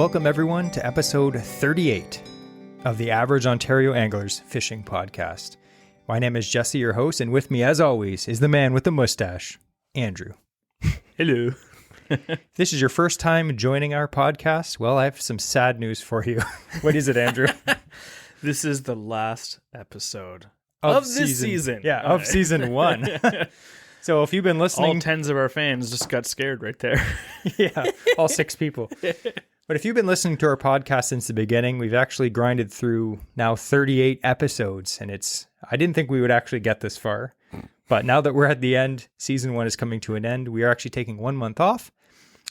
Welcome everyone to episode 38 of the Average Ontario Anglers Fishing Podcast. My name is Jesse, your host, and with me as always is the man with the mustache, Andrew. Hello. If this is your first time joining our podcast, well, I have some sad news for you. What is it, Andrew? This is the last episode of this season. Yeah, of season 1. So if you've been listening... All tens of our fans just got scared right there. Yeah, all 6 people. But if you've been listening to our podcast since the beginning, we've actually grinded through now 38 episodes, and I didn't think we would actually get this far. But now that we're at the end, season 1 is coming to an end. We are actually taking 1 month off.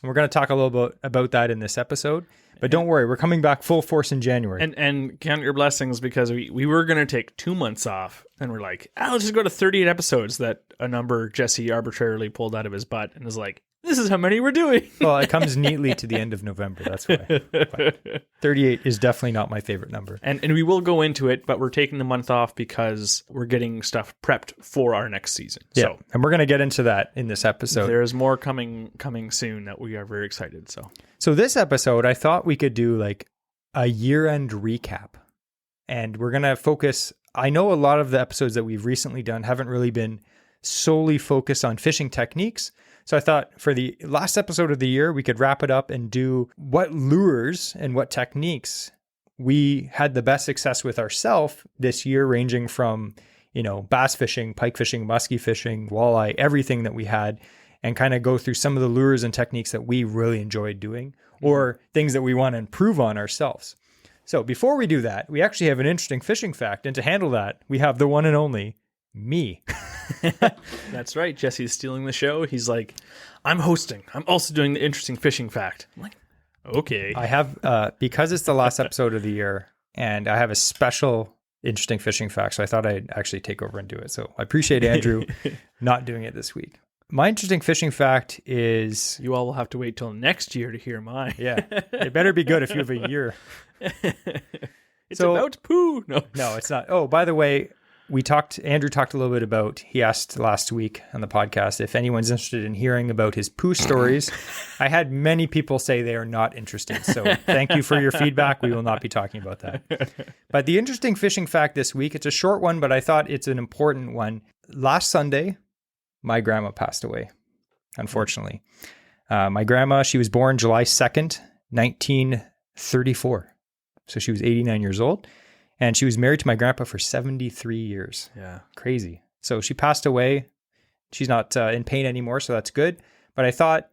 And we're going to talk a little bit about that in this episode. But don't worry, we're coming back full force in January. And count your blessings, because we were going to take 2 months off, and we're like, let's just go to 38 episodes, that a number Jesse arbitrarily pulled out of his butt and is like, this is how many we're doing. Well, it comes neatly to the end of November, that's why. But 38 is definitely not my favorite number. And we will go into it, but we're taking the month off because we're getting stuff prepped for our next season. Yeah, so, and we're going to get into that in this episode. There's more coming soon that we are very excited. So this episode, I thought we could do like a year-end recap. And we're going to focus... I know a lot of the episodes that we've recently done haven't really been solely focused on fishing techniques. So I thought for the last episode of the year, we could wrap it up and do what lures and what techniques we had the best success with ourselves this year, ranging from, bass fishing, pike fishing, muskie fishing, walleye, everything that we had, and kind of go through some of the lures and techniques that we really enjoyed doing or things that we want to improve on ourselves. So before we do that, we actually have an interesting fishing fact. And to handle that, we have the one and only me. That's right. Jesse's stealing the show. He's like, I'm hosting. I'm also doing the interesting fishing fact. I'm like, okay. I have, because it's the last episode of the year, and I have a special interesting fishing fact, so I thought I'd actually take over and do it. So I appreciate Andrew not doing it this week. My interesting fishing fact is... You all will have to wait till next year to hear mine. Yeah. It better be good if you have a year. It's about poo. No, it's not. Oh, by the way, Andrew talked a little bit about, he asked last week on the podcast if anyone's interested in hearing about his poo stories. I had many people say they are not interested. So thank you for your feedback. We will not be talking about that. But the interesting fishing fact this week, it's a short one, but I thought it's an important one. Last Sunday, my grandma passed away, unfortunately. My grandma, she was born July 2nd, 1934. So she was 89 years old. And she was married to my grandpa for 73 years. Yeah. Crazy. So she passed away. She's not in pain anymore, so that's good. But I thought,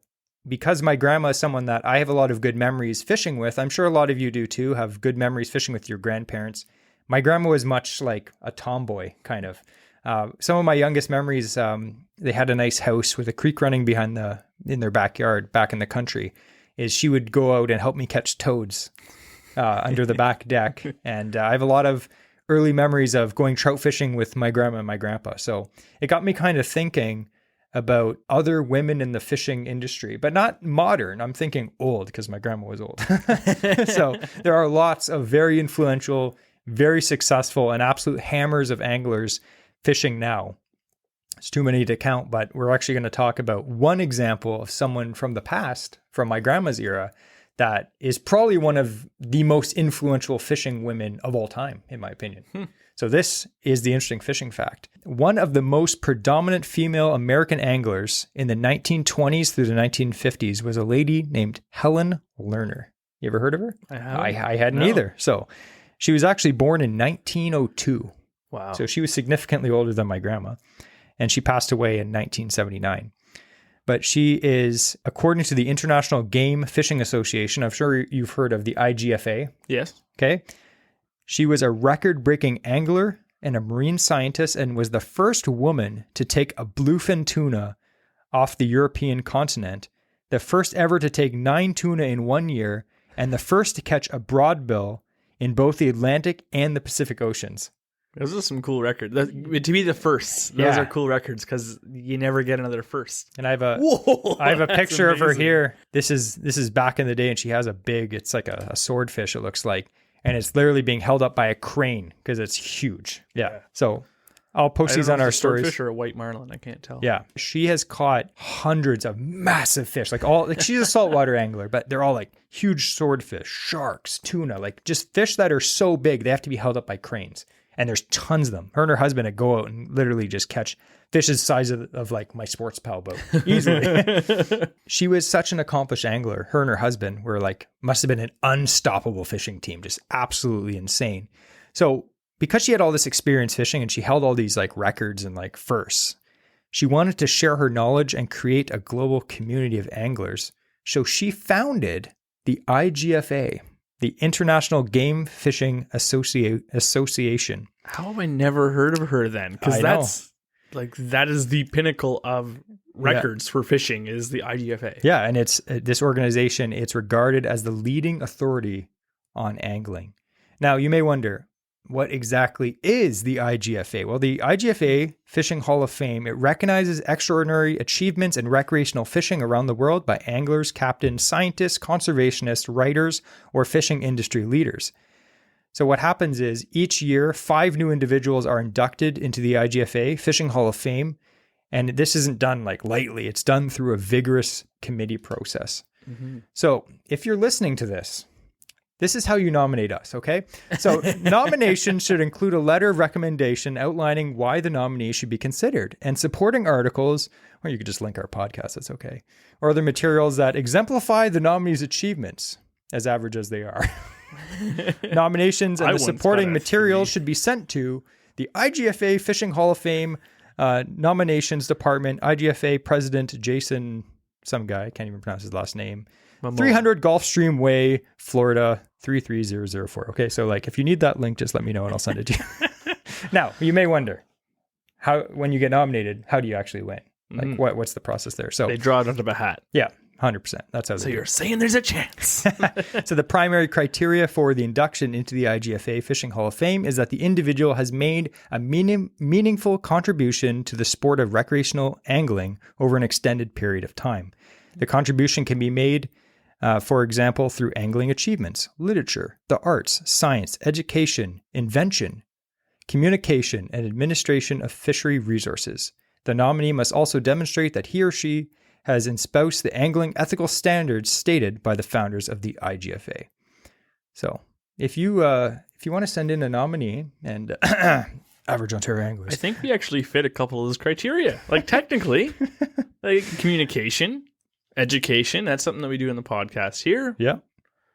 because my grandma is someone that I have a lot of good memories fishing with, I'm sure a lot of you do too, have good memories fishing with your grandparents. My grandma was much like a tomboy, kind of. Some of my youngest memories, they had a nice house with a creek running in their backyard back in the country, is she would go out and help me catch toads under the back deck. And I have a lot of early memories of going trout fishing with my grandma and my grandpa. So it got me kind of thinking about other women in the fishing industry, but not modern. I'm thinking old because my grandma was old. So there are lots of very influential, very successful, and absolute hammers of anglers fishing now. It's too many to count, but we're actually going to talk about one example of someone from the past, from my grandma's era, that is probably one of the most influential fishing women of all time, in my opinion. So this is the interesting fishing fact. One of the most predominant female American anglers in the 1920s through the 1950s was a lady named Helen Lerner. You ever heard of her? I hadn't either. So she was actually born in 1902. Wow. So she was significantly older than my grandma. And she passed away in 1979. But she is, according to the International Game Fishing Association, I'm sure you've heard of the IGFA. Yes. Okay. She was a record-breaking angler and a marine scientist, and was the first woman to take a bluefin tuna off the European continent, the first ever to take 9 tuna in 1 year, and the first to catch a broadbill in both the Atlantic and the Pacific Oceans. Those are some cool records. To be the first, those are cool records, because you never get another first. And I have a picture of her here. This is back in the day, and she has it's like a swordfish, it looks like. And it's literally being held up by a crane because it's huge. Yeah. So I'll post I these don't know on if our it's a stories. swordfish or a white marlin. I can't tell. Yeah. She has caught hundreds of massive fish, like she's a saltwater angler, but they're all like huge swordfish, sharks, tuna, like just fish that are so big, they have to be held up by cranes. And there's tons of them. Her and her husband would go out and literally just catch fish the size of like my sports pal boat easily. She was such an accomplished angler. Her and her husband were like, must have been an unstoppable fishing team, just absolutely insane. So because she had all this experience fishing and she held all these like records and like firsts, she wanted to share her knowledge and create a global community of anglers. So she founded the IGFA, the International Game Fishing Association. How have I never heard of her then? Because that is the pinnacle of records for fishing is the IGFA. Yeah, and it's this organization, it's regarded as the leading authority on angling. Now, you may wonder, what exactly is the IGFA? Well, the IGFA Fishing Hall of Fame, it recognizes extraordinary achievements in recreational fishing around the world by anglers, captains, scientists, conservationists, writers, or fishing industry leaders. So what happens is each year, 5 new individuals are inducted into the IGFA Fishing Hall of Fame. And this isn't done like lightly. It's done through a vigorous committee process. Mm-hmm. So if you're listening to this is how you nominate us, okay? So nominations should include a letter of recommendation outlining why the nominee should be considered and supporting articles, or you could just link our podcast, that's okay, or other materials that exemplify the nominee's achievements, as average as they are. Nominations and the supporting materials should be sent to the IGFA Fishing Hall of Fame Nominations Department, IGFA President Jason, some guy, I can't even pronounce his last name, 300 Gulfstream Way, Florida, 33004. Okay, so like if you need that link, just let me know and I'll send it to you. Now, you may wonder, when you get nominated, how do you actually win? Like what's the process there? So they draw it out of a hat. Yeah, 100%. That's how. So you're saying there's a chance. So the primary criteria for the induction into the IGFA Fishing Hall of Fame is that the individual has made a meaningful contribution to the sport of recreational angling over an extended period of time. The contribution can be made, for example, through angling achievements, literature, the arts, science, education, invention, communication, and administration of fishery resources. The nominee must also demonstrate that he or she has espoused the angling ethical standards stated by the founders of the IGFA. So, if you want to send in a nominee and average Ontario anglers, I think we actually fit a couple of those criteria. Like technically, like communication, education. That's something that we do in the podcast here. Yeah.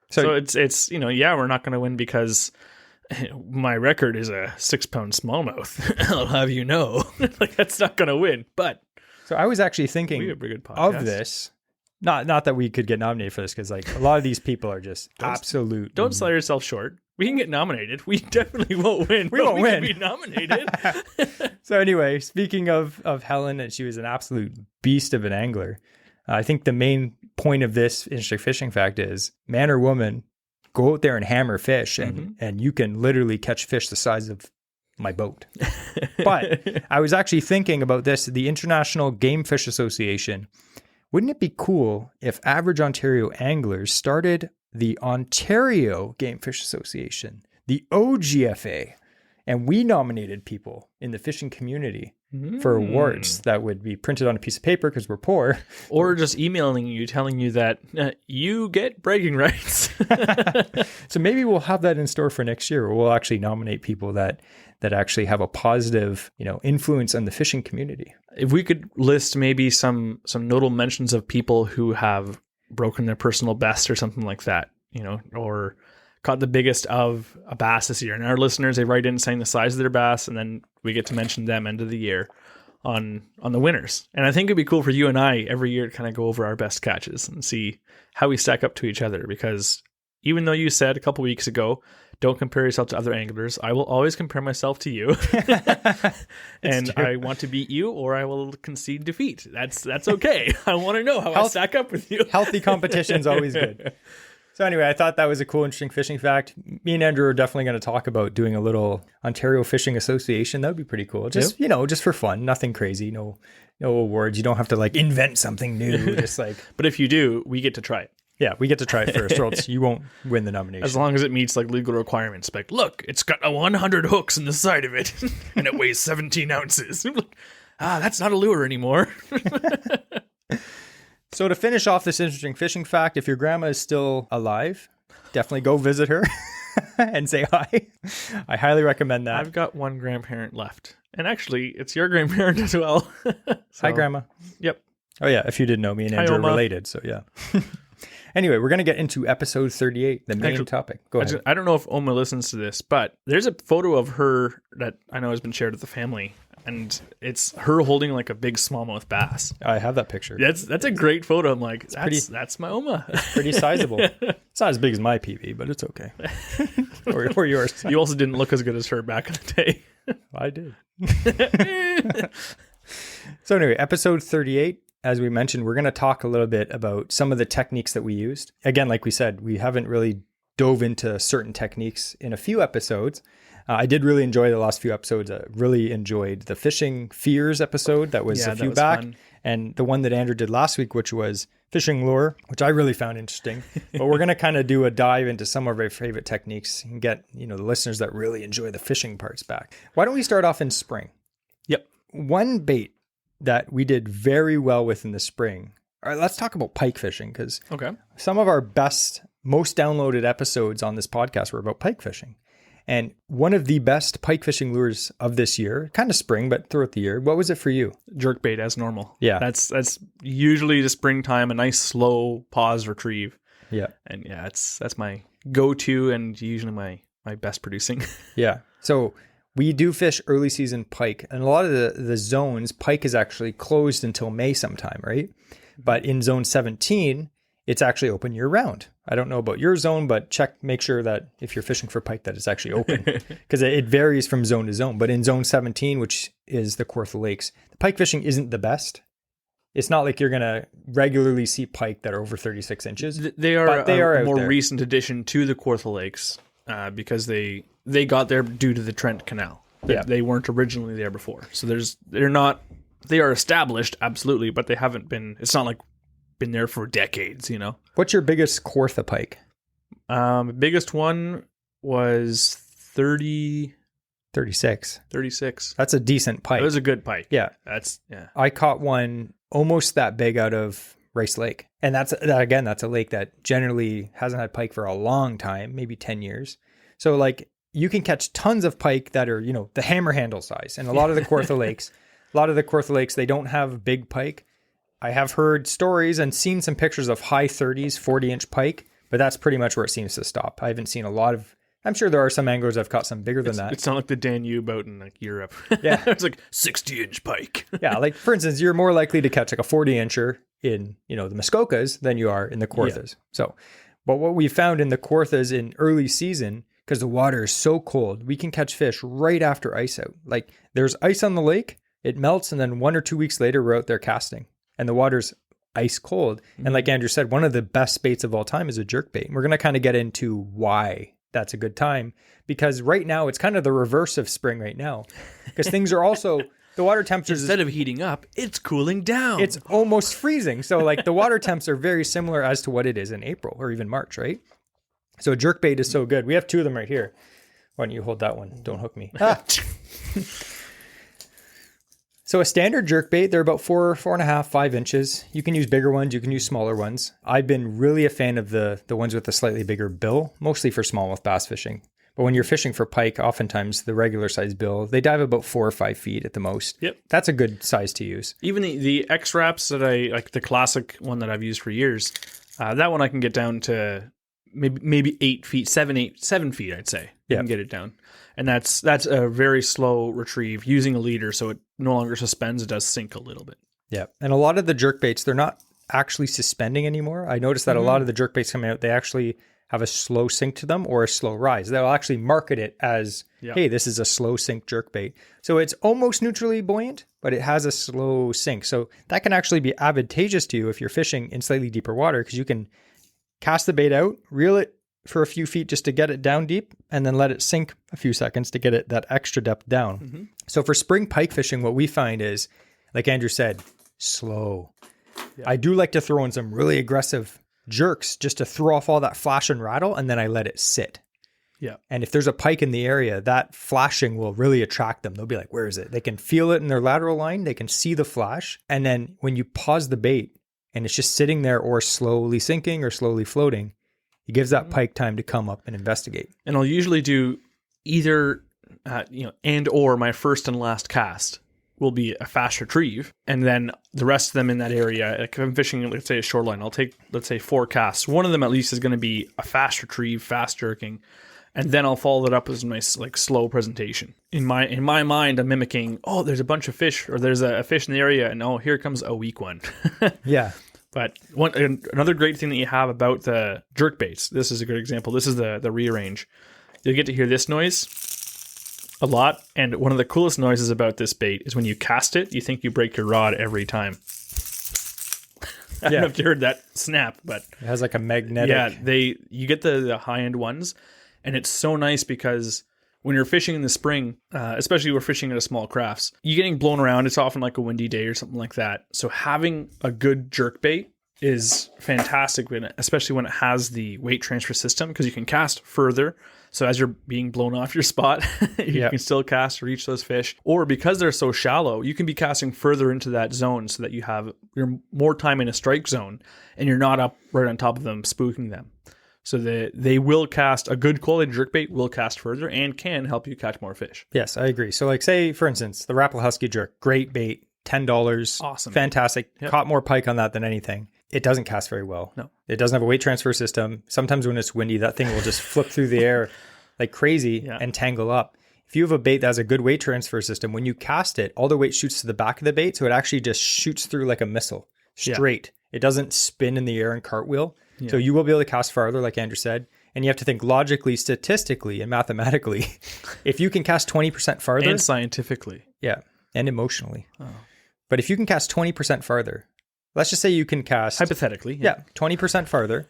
So it's we're not going to win because my record is a 6-pound smallmouth. I'll have you know, like that's not going to win. But so I was actually thinking of this. Not that we could get nominated for this because like a lot of these people are just absolute. Don't sell yourself short. We can get nominated. We definitely won't win. We won't win. Can be nominated. So anyway, speaking of Helen, and she was an absolute beast of an angler. I think the main point of this interesting fishing fact is man or woman, go out there and hammer fish and you can literally catch fish the size of my boat. But I was actually thinking about this, the International Game Fish Association. Wouldn't it be cool if average Ontario anglers started the Ontario Game Fish Association, the OGFA, and we nominated people in the fishing community for awards that would be printed on a piece of paper because we're poor. Or just emailing you, telling you that you get bragging rights. So maybe we'll have that in store for next year, where we'll actually nominate people that actually have a positive, influence on the fishing community. If we could list maybe some notable mentions of people who have broken their personal best or something like that, or caught the biggest of a bass this year. And our listeners, they write in saying the size of their bass, and then we get to mention them end of the year on the winners. And I think it'd be cool for you and I every year to kind of go over our best catches and see how we stack up to each other. Because even though you said a couple weeks ago, don't compare yourself to other anglers, I will always compare myself to you. And I want to beat you or I will concede defeat. That's okay. I want to know how I stack up with you. Healthy competition's always good. So anyway, I thought that was a cool, interesting fishing fact. Me and Andrew are definitely going to talk about doing a little Ontario Fishing Association. That would be pretty cool. Just, just for fun. Nothing crazy. No awards. You don't have to like invent something new. Just like. But if you do, we get to try it. Yeah, we get to try it first, or else you won't win the nomination. As long as it meets like legal requirements. Like, look, it's got 100 hooks in the side of it, and it weighs 17 ounces. That's not a lure anymore. So to finish off this interesting fishing fact, if your grandma is still alive, definitely go visit her and say hi. I highly recommend that. I've got one grandparent left. And actually, it's your grandparent as well. Hi, Grandma. Yep. Oh, yeah. If you didn't know, me and Andrew are Oma. related. So, yeah. Anyway, we're going to get into episode 38, the main topic. Go ahead. I don't know if Oma listens to this, but there's a photo of her that I know has been shared with the family. And it's her holding like a big smallmouth bass. I have that picture. That's a great photo. I'm like, that's my Oma. It's pretty sizable. It's not as big as my PB, but it's okay. or yours. You also didn't look as good as her back in the day. I did. So anyway, episode 38, as we mentioned, we're going to talk a little bit about some of the techniques that we used. Again, like we said, we haven't really dove into certain techniques in a few episodes. I did really enjoy the last few episodes. I really enjoyed the fishing fears episode that was a few back. Fun. And the one that Andrew did last week, which was fishing lure, which I really found interesting. But we're going to kind of do a dive into some of our favorite techniques and get, the listeners that really enjoy the fishing parts back. Why don't we start off in spring? Yep. One bait that we did very well with in the spring. All right, let's talk about pike fishing, because some of our best, most downloaded episodes on this podcast were about pike fishing. And one of the best pike fishing lures of this year, kind of spring, but throughout the year, what was it for you? Jerkbait as normal. Yeah. That's usually the springtime, a nice slow pause retrieve. Yeah. And yeah, that's my go-to and usually my best producing. Yeah. So we do fish early season pike, and a lot of the zones, pike is actually closed until May sometime, right? But in zone 17, it's actually open year round. I don't know about your zone, but make sure that if you're fishing for pike, that it's actually open, because it varies from zone to zone. But in zone 17, which is the Kawartha Lakes, the pike fishing isn't the best. It's not like you're going to regularly see pike that are over 36 inches. They are a more recent addition to the Kawartha Lakes because they got there due to the Trent Canal. They weren't originally there before. So they are established, absolutely, but they haven't been, it's not like been there for decades, What's your biggest Kawartha pike? Biggest one was 36. That's a decent pike. It was a good pike. Yeah. I caught one almost that big out of Rice Lake. And that's a lake that generally hasn't had pike for a long time, maybe 10 years. So like you can catch tons of pike that are, the hammer handle size. And a lot of the Kawartha Lakes, they don't have big pike. I have heard stories and seen some pictures of high 30s, 40-inch pike, but that's pretty much where it seems to stop. I haven't seen a lot of... I'm sure there are some anglers I've caught some bigger than that. It's not like the Danube out in like Europe. Yeah. It's like 60-inch pike. Yeah, like for instance, you're more likely to catch like a 40-incher in, the Muskokas than you are in the Kawarthas. Yeah. So, but what we found in the Kawarthas in early season, because the water is so cold, we can catch fish right after ice out. Like there's ice on the lake, it melts, and then 1 or 2 weeks later, we're out there casting. And the water's ice cold. And like Andrew said, one of the best baits of all time is a jerkbait. And we're going to kind of get into why that's a good time, because right now it's kind of the reverse of spring right now, because things are also, the water temperatures, instead of heating up, it's cooling down. It's almost freezing. So like the water temps are very similar as to what it is in April or even March, right? So jerkbait is so good. We have two of them right here. Why don't you hold that one? Don't hook me. So a standard jerkbait, they're about 4.5, 5 inches. You can use bigger ones, you can use smaller ones. I've been really a fan of the ones with the slightly bigger bill, mostly for smallmouth bass fishing. But when you're fishing for pike, oftentimes the regular size bill, they dive about 4 or 5 feet at the most. Yep. That's a good size to use. Even the X-Wraps that I, like the classic one that I've used for years, that one I can get down to maybe 8 feet, 7 feet, I'd say. You can get it down. And that's a very slow retrieve using a leader, so it no longer suspends, it does sink a little bit. Yeah. And a lot of the jerkbaits, they're not actually suspending anymore. I noticed that a lot of the jerkbaits coming out, they actually have a slow sink to them or a slow rise. They'll actually market it as, hey, this is a slow sink jerkbait. So it's almost neutrally buoyant, but it has a slow sink. So that can actually be advantageous to you if you're fishing in slightly deeper water, because you can cast the bait out, reel it for a few feet just to get it down deep, and then let it sink a few seconds to get it that extra depth down. Mm-hmm. So for spring pike fishing, what we find is, like Andrew said, slow. Yeah. I do like to throw in some really aggressive jerks just to throw off all that flash and rattle, and then I let it sit. Yeah. And if there's a pike in the area, that flashing will really attract them. They'll be like, where is it? They can feel it in their lateral line. They can see the flash. And then when you pause the bait and it's just sitting there or slowly sinking or slowly floating, it gives that pike time to come up and investigate. And I'll usually do either, and or my first and last cast will be a fast retrieve. And then the rest of them in that area, like if I'm fishing, let's say a shoreline, I'll take, let's say 4 casts. One of them at least is going to be a fast retrieve, fast jerking. And then I'll follow it up with a nice, like, slow presentation. In my mind, I'm mimicking, oh, there's a bunch of fish, or there's a fish in the area, and oh, here comes a weak one. Yeah. But another great thing that you have about the jerk baits, this is a good example. This is the rearrange. You'll get to hear this noise a lot. And one of the coolest noises about this bait is when you cast it, you think you break your rod every time. I don't know if you heard that snap, but it has like a magnetic. Yeah, you get the high-end ones. And it's so nice because when you're fishing in the spring, especially we're fishing at a small crafts, you're getting blown around. It's often like a windy day or something like that. So having a good jerk bait is fantastic, especially when it has the weight transfer system, because you can cast further. So as you're being blown off your spot, you can still cast, reach those fish. Or because they're so shallow, you can be casting further into that zone so that you're more time in a strike zone and you're not up right on top of them, spooking them. So they will cast, a good quality jerkbait will cast further and can help you catch more fish. Yes, I agree. So like say, for instance, the Rapala Husky jerk, great bait, $10. Awesome. Fantastic. Yep. Caught more pike on that than anything. It doesn't cast very well. No. It doesn't have a weight transfer system. Sometimes when it's windy, that thing will just flip through the air like crazy and tangle up. If you have a bait that has a good weight transfer system, when you cast it, all the weight shoots to the back of the bait. So it actually just shoots through like a missile straight. It doesn't spin in the air and cartwheel. So you will be able to cast farther, like Andrew said. And you have to think logically, statistically, and mathematically. If you can cast 20% farther. And scientifically. Yeah. And emotionally. Oh. But if you can cast 20% farther, let's just say you can cast. Hypothetically. 20% farther.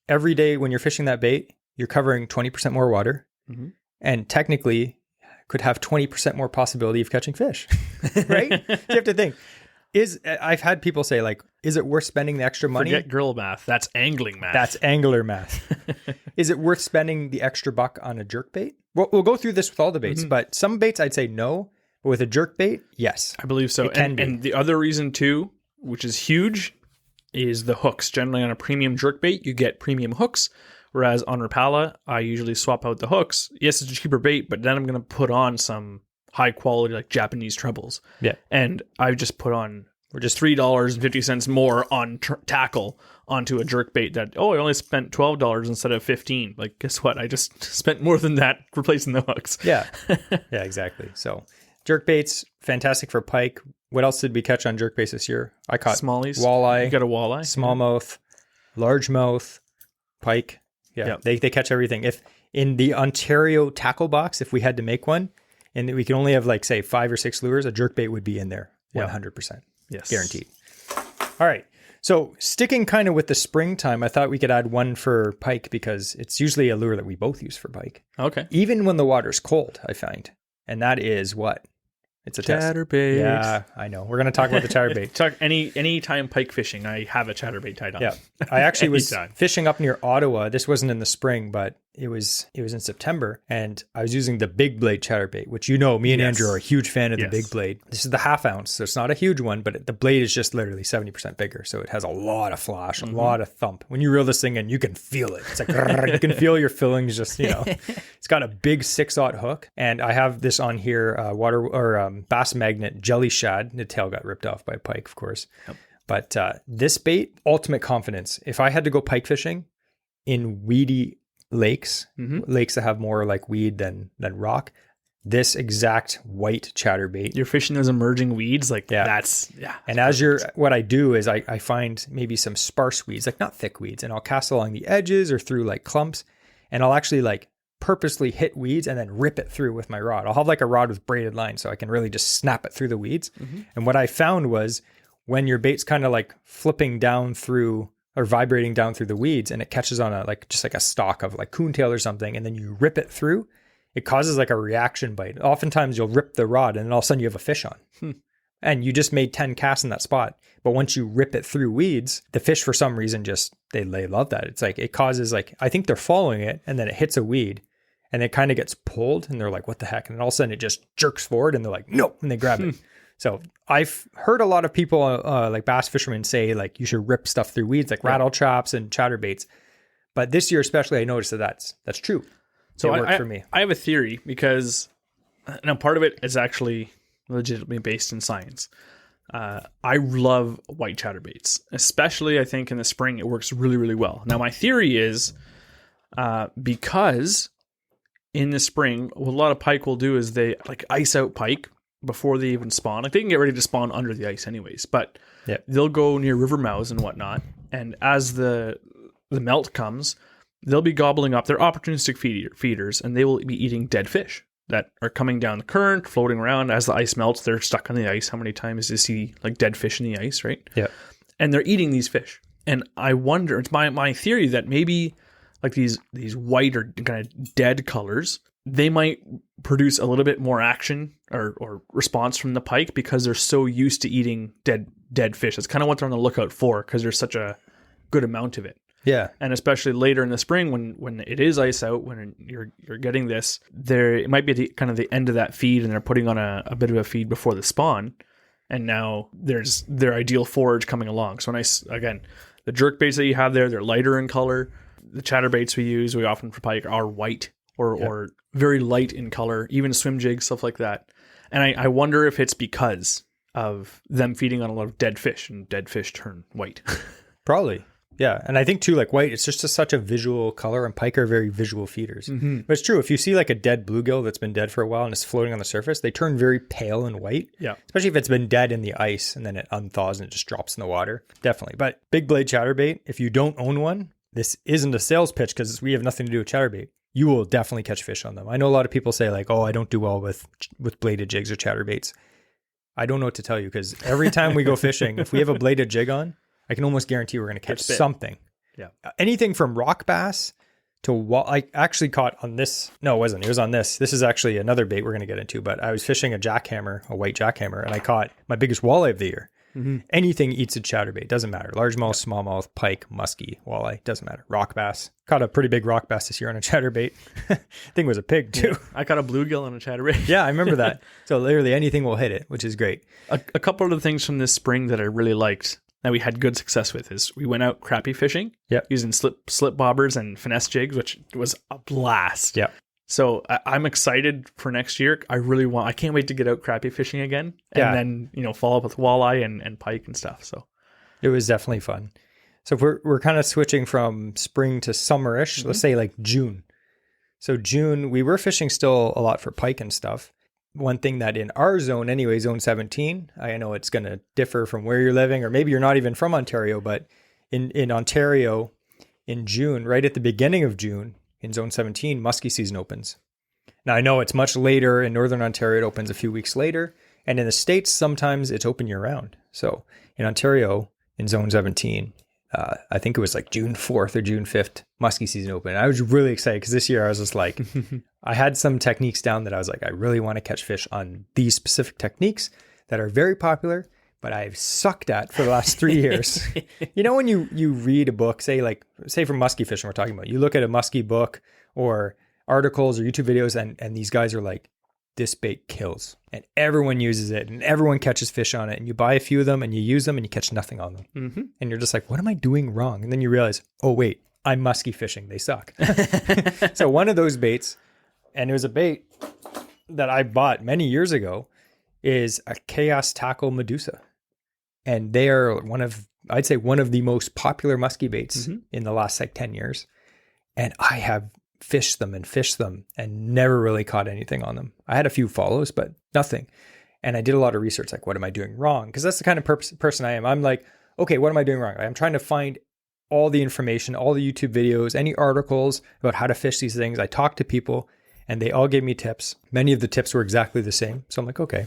Every day when you're fishing that bait, you're covering 20% more water. Mm-hmm. And technically could have 20% more possibility of catching fish. Right? You have to think. I've had people say, like, is it worth spending the extra money? Forget grill math. That's angling math. That's angler math. Is it worth spending the extra buck on a jerk bait? We'll go through this with all the baits, but some baits I'd say no. But with a jerk bait, yes. I believe so. It can be. And the other reason too, which is huge, is the hooks. Generally on a premium jerk bait, you get premium hooks. Whereas on Rapala, I usually swap out the hooks. Yes, it's a cheaper bait, but then I'm going to put on some high quality, like Japanese trebles. Yeah. And I just put on just $3.50 more on tackle onto a jerk bait that, I only spent $12 instead of $15. Like, guess what? I just spent more than that replacing the hooks. Yeah. Yeah, exactly. So jerk baits, fantastic for pike. What else did we catch on jerk baits this year? I caught smallies. Walleye. You got a walleye. Smallmouth, largemouth, pike. Yeah. They catch everything. If in the Ontario tackle box, if we had to make one, and we can only have like, say, 5 or 6 lures, a jerkbait would be in there 100%. Yes. Guaranteed. All right. So sticking kind of with the springtime, I thought we could add one for pike because it's usually a lure that we both use for pike. Okay. Even when the water's cold, I find. And that is what? It's a chatterbait. Yeah, I know. We're going to talk about the chatterbait. Any time pike fishing, I have a chatterbait tied on. Yeah. I actually was fishing up near Ottawa. This wasn't in the spring, but it was in September, and I was using the big blade chatterbait, which me and Andrew are a huge fan of the big blade. This is the half ounce, so it's not a huge one, but the blade is just literally 70% bigger, so it has a lot of flash, a lot of thump. When you reel this thing in, you can feel it. It's like you can feel your fillings just, It's got a big 6/0 hook, and I have this on here, bass magnet jelly shad. The tail got ripped off by a pike, of course. Yep. But this bait, ultimate confidence. If I had to go pike fishing in weedy lakes that have more like weed than rock, this exact white chatterbait. You're fishing those emerging weeds, that's And what I do is I find maybe some sparse weeds, like not thick weeds, and I'll cast along the edges or through like clumps, and I'll actually like purposely hit weeds and then rip it through with my rod. I'll have like a rod with braided lines so I can really just snap it through the weeds. And what I found was when your bait's kind of like flipping down through or vibrating down through the weeds and it catches on just like a stalk of like coontail or something, and then you rip it through, it causes like a reaction bite. Oftentimes you'll rip the rod and then all of a sudden you have a fish on. and you just made 10 casts in that spot. But once you rip it through weeds, the fish for some reason they love that. It's like it causes I think they're following it, and then it hits a weed and it kind of gets pulled and they're like, what the heck? And then all of a sudden it just jerks forward and they're like, no, and they grab it. So I've heard a lot of people like bass fishermen say like you should rip stuff through weeds like rattle traps and chatterbaits. But this year especially, I noticed that that's true. So it worked for me. I have a theory because now part of it is actually legitimately based in science. I love white chatterbaits, especially I think in the spring it works really, really well. Now my theory is because in the spring what a lot of pike will do is they like ice out pike before they even spawn. Like they can get ready to spawn under the ice anyways, but they'll go near river mouths and whatnot. And as the melt comes, they'll be gobbling up. They're opportunistic feeders, and they will be eating dead fish that are coming down the current, floating around. As the ice melts, they're stuck on the ice. How many times do you see like dead fish in the ice, right? Yeah. And they're eating these fish. And I wonder, it's my theory that maybe like these white or kind of dead colors, they might produce a little bit more action or response from the pike because they're so used to eating dead fish. That's kind of what they're on the lookout for because there's such a good amount of it. Yeah. And especially later in the spring when it is ice out, when you're getting this, it might be the end of that feed and they're putting on a bit of a feed before the spawn. And now there's their ideal forage coming along. So again, the jerk baits that you have there, they're lighter in color. The chatterbaits we often for pike are white or very light in color, even swim jigs, stuff like that. And I wonder if it's because of them feeding on a lot of dead fish and dead fish turn white. Probably. Yeah. And I think too, like white, it's just such a visual color, and pike are very visual feeders. Mm-hmm. But it's true. If you see like a dead bluegill that's been dead for a while and it's floating on the surface, they turn very pale and white. Yeah. Especially if it's been dead in the ice and then it unthaws and it just drops in the water. Definitely. But big blade chatterbait, if you don't own one, this isn't a sales pitch because we have nothing to do with chatterbait. You will definitely catch fish on them. I know a lot of people say like, oh, I don't do well with bladed jigs or chatterbaits. I don't know what to tell you because every time we go fishing, if we have a bladed jig on, I can almost guarantee we're going to catch something. Yeah. Anything from rock bass to I actually caught on this. No, it wasn't. It was on this. This is actually another bait we're going to get into, but I was fishing a white jackhammer, and I caught my biggest walleye of the year. Mm-hmm. Anything eats a chatterbait. Doesn't matter. Largemouth, smallmouth, pike, muskie, walleye. Doesn't matter. Rock bass. Caught a pretty big rock bass this year on a chatterbait. I think it was a pig too. Yeah, I caught a bluegill on a chatterbait. Yeah, I remember that. So literally anything will hit it, which is great. A couple of the things from this spring that I really liked that we had good success with is we went out crappie fishing using slip bobbers and finesse jigs, which was a blast. Yeah. So I'm excited for next year. I can't wait to get out crappie fishing again and then, follow up with walleye and pike and stuff. So it was definitely fun. So we're kind of switching from spring to summerish, let's say like June. So June, we were fishing still a lot for pike and stuff. One thing that in our zone anyway, zone 17, I know it's going to differ from where you're living, or maybe you're not even from Ontario, but in Ontario in June, right at the beginning of June, in zone 17, muskie season opens. Now I know it's much later in Northern Ontario, it opens a few weeks later. And in the States, sometimes it's open year round. So in Ontario, in zone 17, I think it was like June 4th or June 5th, muskie season open. I was really excited because this year I was just like, I had some techniques down that I was like, I really want to catch fish on these specific techniques that are very popular, but I've sucked at for the last 3 years. When you read a book, say from muskie fishing we're talking about, you look at a muskie book or articles or YouTube videos and these guys are like, this bait kills and everyone uses it and everyone catches fish on it, and you buy a few of them and you use them and you catch nothing on them. Mm-hmm. And you're just like, what am I doing wrong? And then you realize, oh wait, I'm muskie fishing. They suck. So one of those baits, and it was a bait that I bought many years ago, is a chaos tackle medusa. And they are I'd say one of the most popular muskie baits in the last 10 years. And I have fished them and never really caught anything on them. I had a few follows, but nothing. And I did a lot of research, like, what am I doing wrong? Because that's the kind of person I am. I'm like, okay, what am I doing wrong? I'm trying to find all the information, all the YouTube videos, any articles about how to fish these things. I talked to people and they all gave me tips. Many of the tips were exactly the same. So I'm like, okay.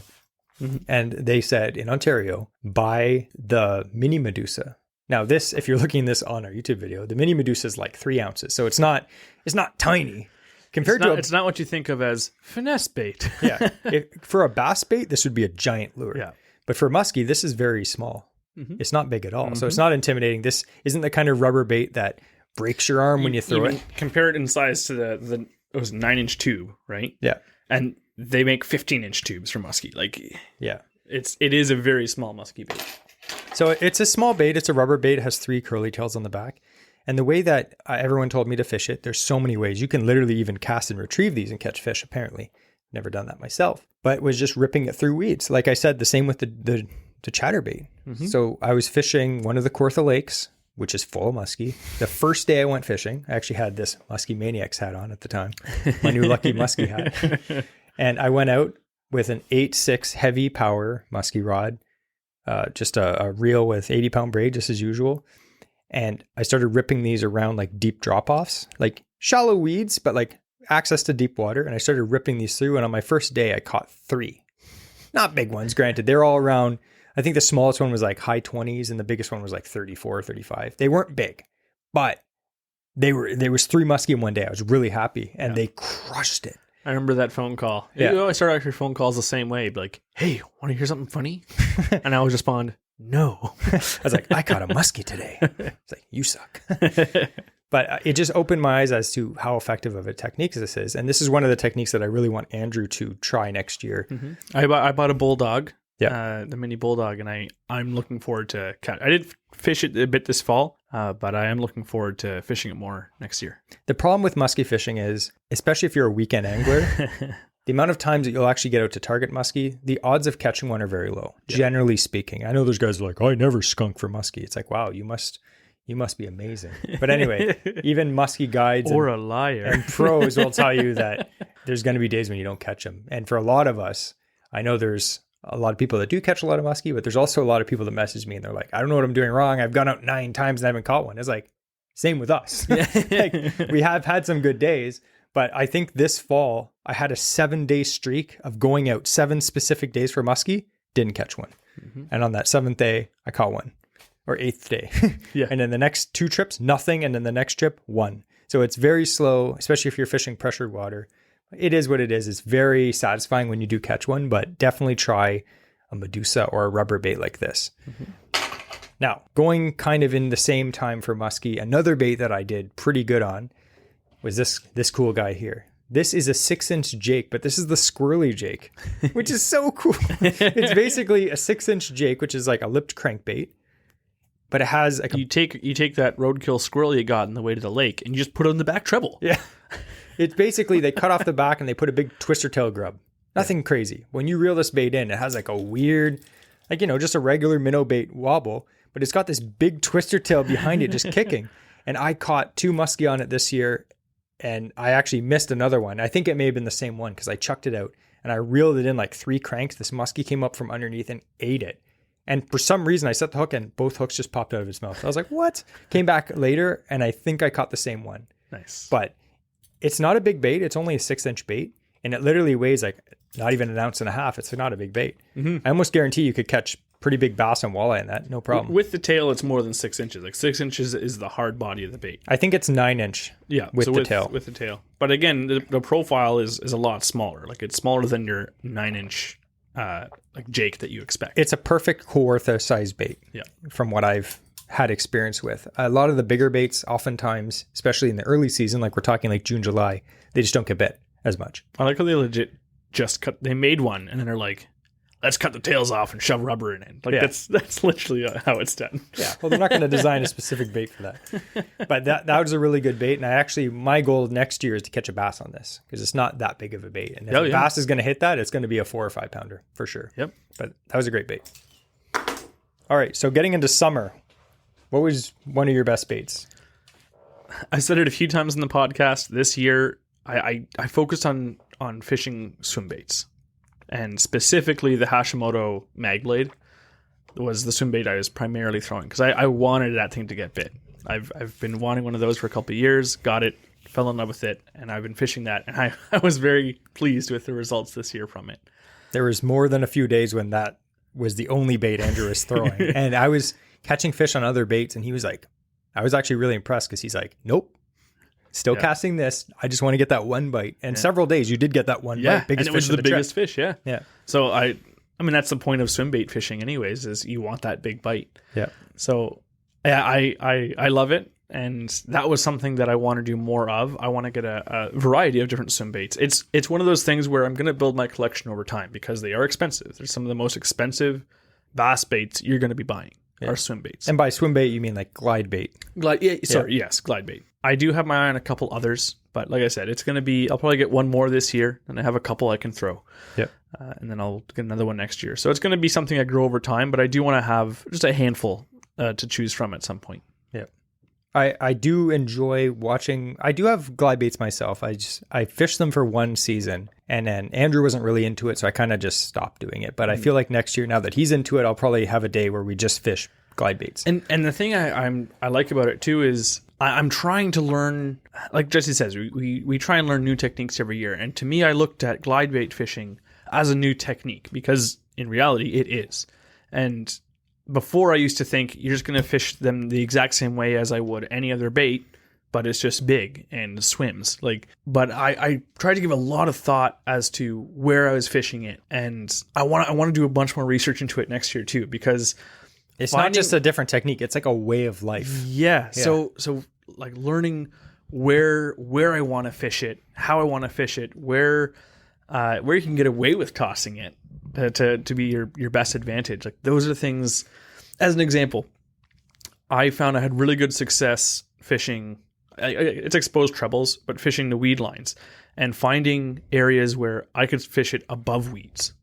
Mm-hmm. And they said in Ontario, buy the mini medusa. Now this, if you're looking at this on our YouTube video, the mini medusa is like 3 ounces. So it's not tiny compared to it's not what you think of as finesse bait. Yeah. For a bass bait, this would be a giant lure. Yeah. But for muskie, this is very small. Mm-hmm. It's not big at all. So it's not intimidating. This isn't the kind of rubber bait that breaks your arm when you throw it. Compare it in size to the it was 9-inch tube, right? Yeah. And they make 15-inch tubes for muskie. Like, yeah, it is a very small muskie bait. So it's a small bait. It's a rubber bait. It has 3 curly tails on the back. And the way that everyone told me to fish it, there's so many ways. You can literally even cast and retrieve these and catch fish, apparently. Never done that myself. But it was just ripping it through weeds. Like I said, the same with the chatterbait. Mm-hmm. So I was fishing one of the Kawartha lakes, which is full of muskie. The first day I went fishing, I actually had this Muskie Maniacs hat on at the time. My new Lucky Muskie hat. And I went out with an 8.6 heavy power muskie rod. Just a reel with 80-pound braid, just as usual. And I started ripping these around like deep drop-offs, like shallow weeds, but like access to deep water. And I started ripping these through. And on my first day, I caught 3. Not big ones, granted. They're all around, I think the smallest one was like high 20s and the biggest one was like 34, 35. They weren't big, but there was 3 muskie in one day. I was really happy and they crushed it. I remember that phone call. Yeah. You know, I started actually phone calls the same way. Like, hey, want to hear something funny? And I would respond, no. I was like, I caught a muskie today. It's like, you suck. But it just opened my eyes as to how effective of a technique this is. And this is one of the techniques that I really want Andrew to try next year. Mm-hmm. I bought a bulldog, yeah, the mini bulldog, and I'm looking forward to catch. I did fish it a bit this fall, but I am looking forward to fishing it more next year. The problem with muskie fishing is, especially if you're a weekend angler, the amount of times that you'll actually get out to target muskie, the odds of catching one are very low, generally speaking. I know there's guys like, I never skunk for muskie. It's like, wow, you must be amazing. But anyway, even muskie guides or a liar and pros will tell you that there's going to be days when you don't catch them. And for a lot of us, I know there's a lot of people that do catch a lot of muskie, but there's also a lot of people that message me and they're like, I don't know what I'm doing wrong. I've gone out 9 times and I haven't caught one. It's like, same with us. Like, we have had some good days, but I think this fall I had a 7-day streak of going out 7 specific days for muskie, didn't catch one. Mm-hmm. And on that 7th day, I caught one. Or 8th day. Yeah. And then the next 2 trips, nothing. And then the next trip, 1. So it's very slow, especially if you're fishing pressured water. It is what it is. It's very satisfying when you do catch one, but definitely try a Medusa or a rubber bait like this. Mm-hmm. Now, going kind of in the same time for muskie, another bait that I did pretty good on was this cool guy here. This is a 6-inch jake, but this is the squirrely jake, which is so cool. It's basically a 6-inch jake, which is like a lipped crankbait. But it has like you take that roadkill squirrel you got on the way to the lake and you just put it on the back treble. Yeah. It's basically they cut off the back and they put a big twister tail grub. Nothing crazy. When you reel this bait in, it has like a weird, like, just a regular minnow bait wobble, but it's got this big twister tail behind it just kicking. And I caught 2 muskie on it this year and I actually missed another one. I think it may have been the same one because I chucked it out and I reeled it in like 3 cranks. This muskie came up from underneath and ate it. And for some reason, I set the hook and both hooks just popped out of his mouth. I was like, what? Came back later, and I think I caught the same one. Nice. But it's not a big bait. It's only a 6-inch bait. And it literally weighs like not even 1.5 ounces. It's not a big bait. Mm-hmm. I almost guarantee you could catch pretty big bass and walleye in that. No problem. With the tail, it's more than 6 inches. Like 6 inches is the hard body of the bait. I think it's 9-inch. Yeah. With the tail. With the tail. But again, the profile is a lot smaller. Like it's smaller than your 9-inch like jake that you expect. It's a perfect Kawartha size bait. Yeah. From what I've had experience with. A lot of the bigger baits, oftentimes, especially in the early season, like we're talking like June, July, they just don't get bit as much. I like how they legit they made one and then they're like, let's cut the tails off and shove rubber in it. Like that's literally how it's done. Yeah. Well, they're not going to design a specific bait for that. But that was a really good bait. And my goal next year is to catch a bass on this because it's not that big of a bait. And if a bass is going to hit that, it's going to be a 4 or 5 pounder for sure. Yep. But that was a great bait. All right. So getting into summer, what was one of your best baits? I said it a few times in the podcast. This year, I focused on fishing swim baits. And specifically the Hashimoto mag blade was the swim bait I was primarily throwing because I wanted that thing to get bit. I've been wanting one of those for a couple of years, got it, fell in love with it, and I've been fishing that. And I was very pleased with the results this year from it. There was more than a few days when that was the only bait Andrew was throwing. And I was catching fish on other baits and he was like, I was actually really impressed because he's like, nope. Still casting this. I just want to get that one bite. And several days you did get that one bite. And it was the biggest fish. Yeah. Yeah. So I I mean, that's the point of swim bait fishing anyways, is you want that big bite. Yeah. So yeah, I love it. And that was something that I want to do more of. I want to get a variety of different swim baits. It's one of those things where I'm going to build my collection over time because they are expensive. They're some of the most expensive bass baits you're going to be buying are swim baits. And by swim bait, you mean like glide bait. Yes, glide bait. I do have my eye on a couple others, but like I said, it's going to be, I'll probably get one more this year, and I have a couple I can throw. Yep. And then I'll get another one next year. So it's going to be something I grow over time, but I do want to have just a handful to choose from at some point. Yeah. I do enjoy watching. I do have glide baits myself. I fished them for one season, and then Andrew wasn't really into it, so I kind of just stopped doing it. But I feel like next year, now that he's into it, I'll probably have a day where we just fish glide baits. And the thing I like about it too is I'm trying to learn, like Jesse says, we try and learn new techniques every year. And to me, I looked at glide bait fishing as a new technique because in reality it is. And before I used to think you're just going to fish them the exact same way as I would any other bait, but it's just big and swims. But I tried to give a lot of thought as to where I was fishing it, and I want to do a bunch more research into it next year too, because it's not just a different technique; it's like a way of life. Yeah. So like learning where I want to fish it, how I want to fish it, where you can get away with tossing it to be your best advantage. Like those are things. As an example, I found I had really good success fishing. It's exposed trebles, but fishing the weed lines and finding areas where I could fish it above weeds.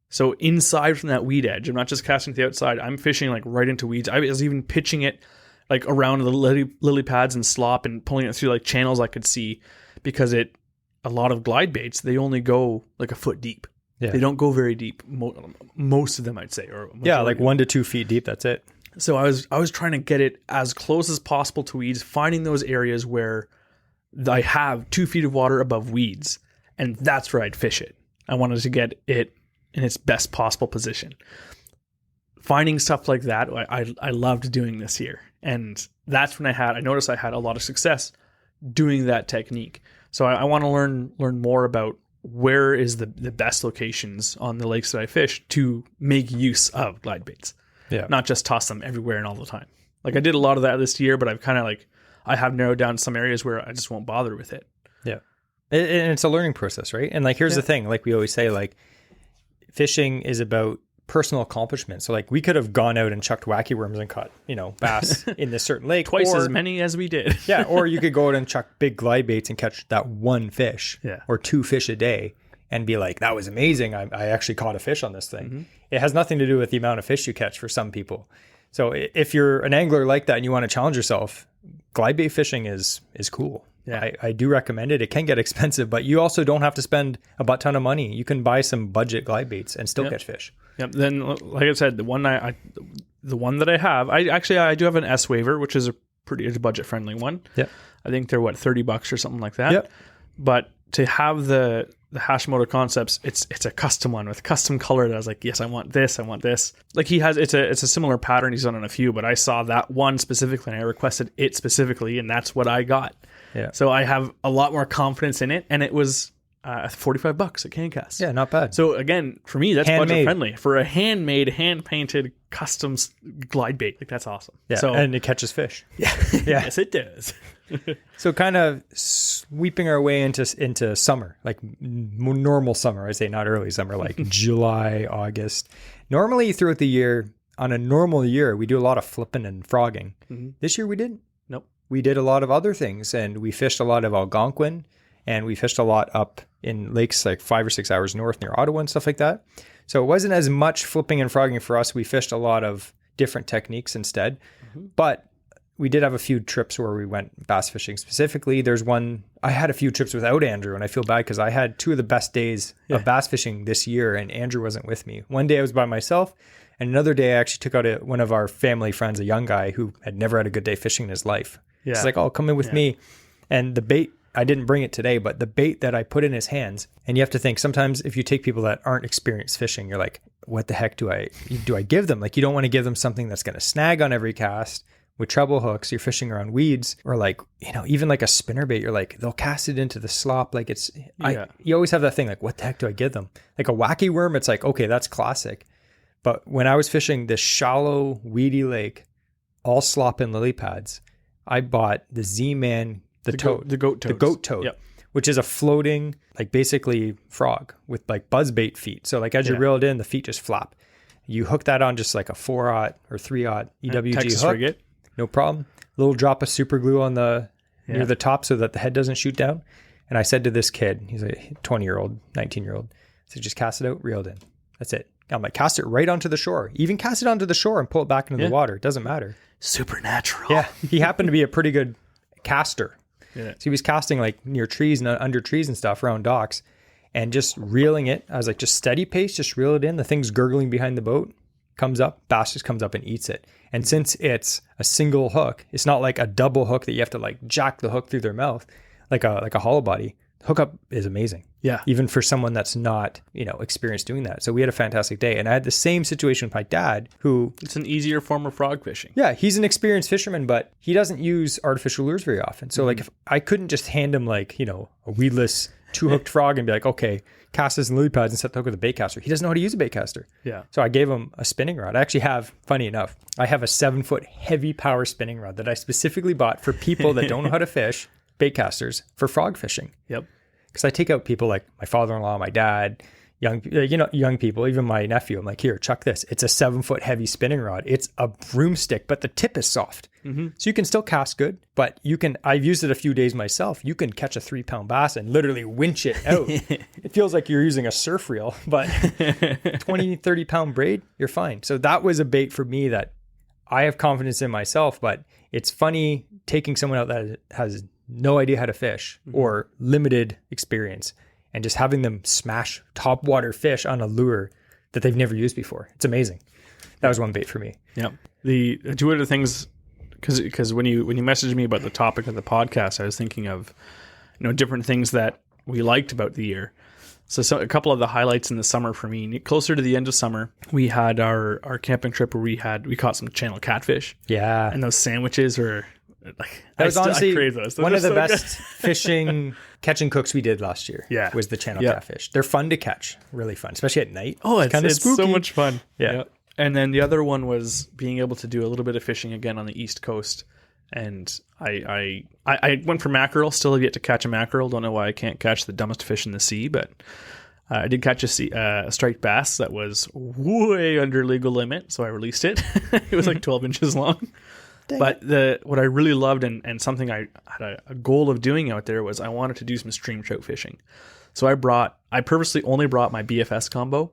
So inside from that weed edge, I'm not just casting to the outside. I'm fishing like right into weeds. I was even pitching it like around the lily pads and slop and pulling it through like channels I could see, because a lot of glide baits, they only go like a foot deep. Yeah. They don't go very deep. Most of them, I'd say, or like 1 to 2 feet deep. That's it. So I was trying to get it as close as possible to weeds, finding those areas where I have 2 feet of water above weeds, and that's where I'd fish it. I wanted to get it in its best possible position. Finding stuff like that, I loved doing this year, and that's when I noticed I had a lot of success doing that technique. So I want to learn more about where is the best locations on the lakes that I fish to make use of glide baits. Yeah. Not just toss them everywhere and all the time. Like I did a lot of that this year, but I've kind of I have narrowed down some areas where I just won't bother with it. Yeah. And it's a learning process, right? And like, here's the thing, like we always say, like fishing is about personal accomplishment. So like we could have gone out and chucked wacky worms and caught, bass in this certain lake. Twice as many as we did. Yeah. Or you could go out and chuck big glide baits and catch that one fish or 2 fish a day and be like, that was amazing. I actually caught a fish on this thing. Mm-hmm. It has nothing to do with the amount of fish you catch for some people. So if you're an angler like that and you want to challenge yourself, glide bait fishing is cool. Yeah. I do recommend it. It can get expensive, but you also don't have to spend a butt ton of money. You can buy some budget glide baits and still catch fish. Yep. Then, like I said, the one that I have, I do have an S waiver, which is a budget friendly one. Yeah. I think they're $30 or something like that. Yep. But to have the Hashimoto Concepts, it's a custom one with custom color that I was like, yes, I want this. Like he has, it's a similar pattern he's done on a few, but I saw that one specifically and I requested it specifically, and that's what I got. Yeah. So I have a lot more confidence in it, and it was $45 at CanCast. Yeah, not bad. So again, for me, that's budget friendly for a handmade, hand painted, custom glide bait. Like that's awesome. Yeah, so, and it catches fish. Yeah, yeah. Yes, it does. So kind of sweeping our way into summer, like normal summer. I say not early summer, like July, August. Normally throughout the year, on a normal year, we do a lot of flipping and frogging. Mm-hmm. This year we didn't. Nope. We did a lot of other things, and we fished a lot of Algonquin, and we fished a lot up in lakes like 5 or 6 hours north near Ottawa and stuff like that. So it wasn't as much flipping and frogging for us. We fished a lot of different techniques instead. Mm-hmm. But we did have a few trips where we went bass fishing specifically. There's one, I had a few trips without Andrew, and I feel bad because I had 2 of the best days of bass fishing this year, and Andrew wasn't with me. One day I was by myself, and another day I actually took out one of our family friends, a young guy who had never had a good day fishing in his life. Yeah. He's like, oh, come in with me. And the bait, I didn't bring it today, but the bait that I put in his hands, and you have to think sometimes if you take people that aren't experienced fishing, you're like, what the heck do I give them? Like, you don't want to give them something that's going to snag on every cast, with treble hooks, you're fishing around weeds, or like, even like a spinnerbait, you're like, they'll cast it into the slop. Like you always have that thing, like, what the heck do I give them? Like a wacky worm, it's like, okay, that's classic. But when I was fishing this shallow, weedy lake, all slop and lily pads, I bought the Z-Man, the goat toad, yep. Which is a floating, like basically frog with like buzzbait feet. So like as you reel it in, the feet just flap. You hook that on just like a 4/0 or 3/0 EWG Texas hook. frigate. No problem. Little drop of super glue on near the top so that the head doesn't shoot down. And I said to this kid, he's a 20-year-old, 19-year-old, I said, just cast it out, reel it in. That's it. I'm like, cast it right onto the shore. Even cast it onto the shore and pull it back into the water. It doesn't matter. Supernatural. Yeah. He happened to be a pretty good caster. Yeah. So he was casting like near trees and under trees and stuff around docks and just reeling it. I was like, just steady pace, just reel it in. The thing's gurgling behind the boat, comes up, bass just comes up and eats it. And since it's a single hook, it's not like a double hook that you have to like jack the hook through their mouth, like a hollow body. Hookup is amazing. Yeah. Even for someone that's not, experienced doing that. So we had a fantastic day. And I had the same situation with my dad, who... It's an easier form of frog fishing. Yeah, he's an experienced fisherman, but he doesn't use artificial lures very often. So like if I couldn't just hand him like, a weedless 2-hooked frog and be like, okay, cast this in lily pads and set the hook with a bait caster. He doesn't know how to use a bait caster. Yeah. So I gave him a spinning rod. I actually have, funny enough, I have a 7-foot heavy power spinning rod that I specifically bought for people that don't know how to fish, bait casters, for frog fishing. Yep. Because I take out people like my father-in-law, my dad, young people, even my nephew. I'm like, here, chuck this. It's a 7-foot heavy spinning rod. It's a broomstick, but the tip is soft. Mm-hmm. So you can still cast good, but I've used it a few days myself. You can catch a 3-pound bass and literally winch it out. It feels like you're using a surf reel, but 20, 30-pound braid, you're fine. So that was a bait for me that I have confidence in myself, but it's funny taking someone out that has no idea how to fish or limited experience and just having them smash topwater fish on a lure that they've never used before. It's amazing. That was one bait for me. Yeah. The two other things, because when you messaged me about the topic of the podcast, I was thinking of different things that we liked about the year. So a couple of the highlights in the summer for me, closer to the end of summer, we had our camping trip where we caught some channel catfish. Yeah. And those sandwiches were... That was honestly one of the best good. fishing catching cooks we did last year. Yeah. Was the channel catfish. They're fun to catch. Really fun, especially at night. Oh, it's kind of spooky. So much fun. Yeah. And then the other one was being able to do a little bit of fishing again on the East Coast. And I went for mackerel. Still have yet to catch a mackerel. Don't know why I can't catch the dumbest fish in the sea, but I did catch a striped bass that was way under legal limit, so I released it. It was like 12 inches long. But what I really loved and something I had a goal of doing out there was I wanted to do some stream trout fishing. So I purposely only brought my BFS combo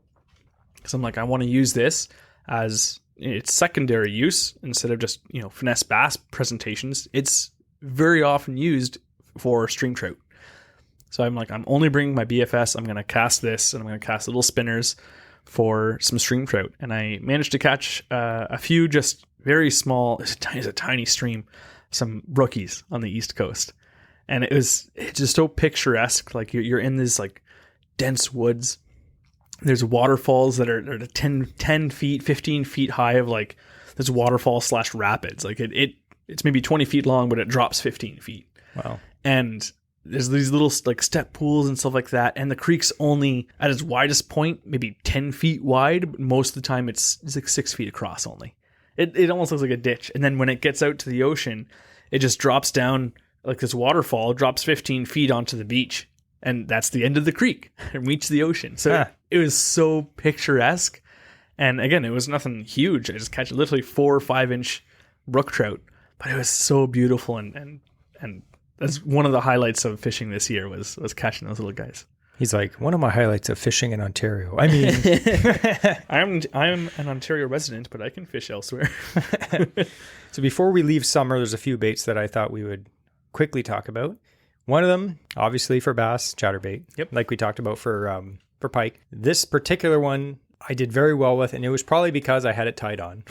because I'm like, I want to use this as its secondary use instead of just, finesse bass presentations. It's very often used for stream trout. So I'm like, I'm only bringing my BFS. I'm going to cast this and I'm going to cast little spinners for some stream trout. And I managed to catch a few just very small, it's a tiny stream, some brookies on the East Coast. And it's just so picturesque. Like you're in this like dense woods. There's waterfalls that are 10 feet, 15 feet high of like this waterfall / rapids. Like it's maybe 20 feet long, but it drops 15 feet. Wow. And there's these little like step pools and stuff like that. And the creek's only at its widest point, maybe 10 feet wide. But most of the time it's like 6 feet across only. It almost looks like a ditch. And then when it gets out to the ocean, it just drops down like this waterfall, drops 15 feet onto the beach. And that's the end of the creek and reach the ocean. So it was so picturesque. And again, it was nothing huge. I just catch literally 4 or 5 inch brook trout. But it was so beautiful. And that's one of the highlights of fishing this year was catching those little guys. He's like, one of my highlights of fishing in Ontario. I mean, I'm an Ontario resident, but I can fish elsewhere. So before we leave summer, there's a few baits that I thought we would quickly talk about. One of them, obviously for bass, chatterbait. Yep. Like we talked about for pike. This particular one I did very well with, and it was probably because I had it tied on.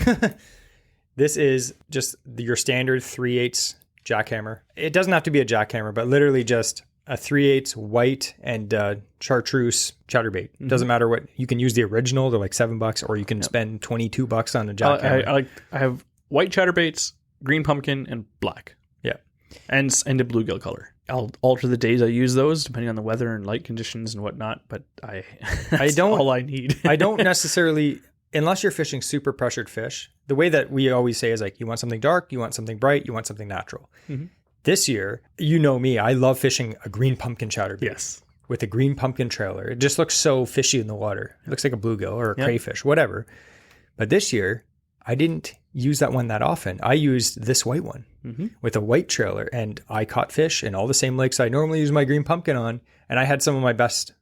This is just your standard 3/8 jackhammer. It doesn't have to be a jackhammer, but literally just a 3/8 white and chartreuse chatterbait. Mm-hmm. Doesn't matter what. You can use the original. They're like $7, or you can spend $22 on a jackhammer. I have white chatterbaits, green pumpkin, and black. Yeah. And the bluegill color. I'll alter the days I use those depending on the weather and light conditions and whatnot, but that's all I need. I don't necessarily, unless you're fishing super pressured fish, the way that we always say is like, you want something dark, you want something bright, you want something natural. Mm-hmm. This year, you know me, I love fishing a green pumpkin chatterbait. Yes. With a green pumpkin trailer. It just looks so fishy in the water. It looks like a bluegill or a crayfish, whatever. But this year, I didn't use that one that often. I used this white one with a white trailer, and I caught fish in all the same lakes I normally use my green pumpkin on. And I had some of my best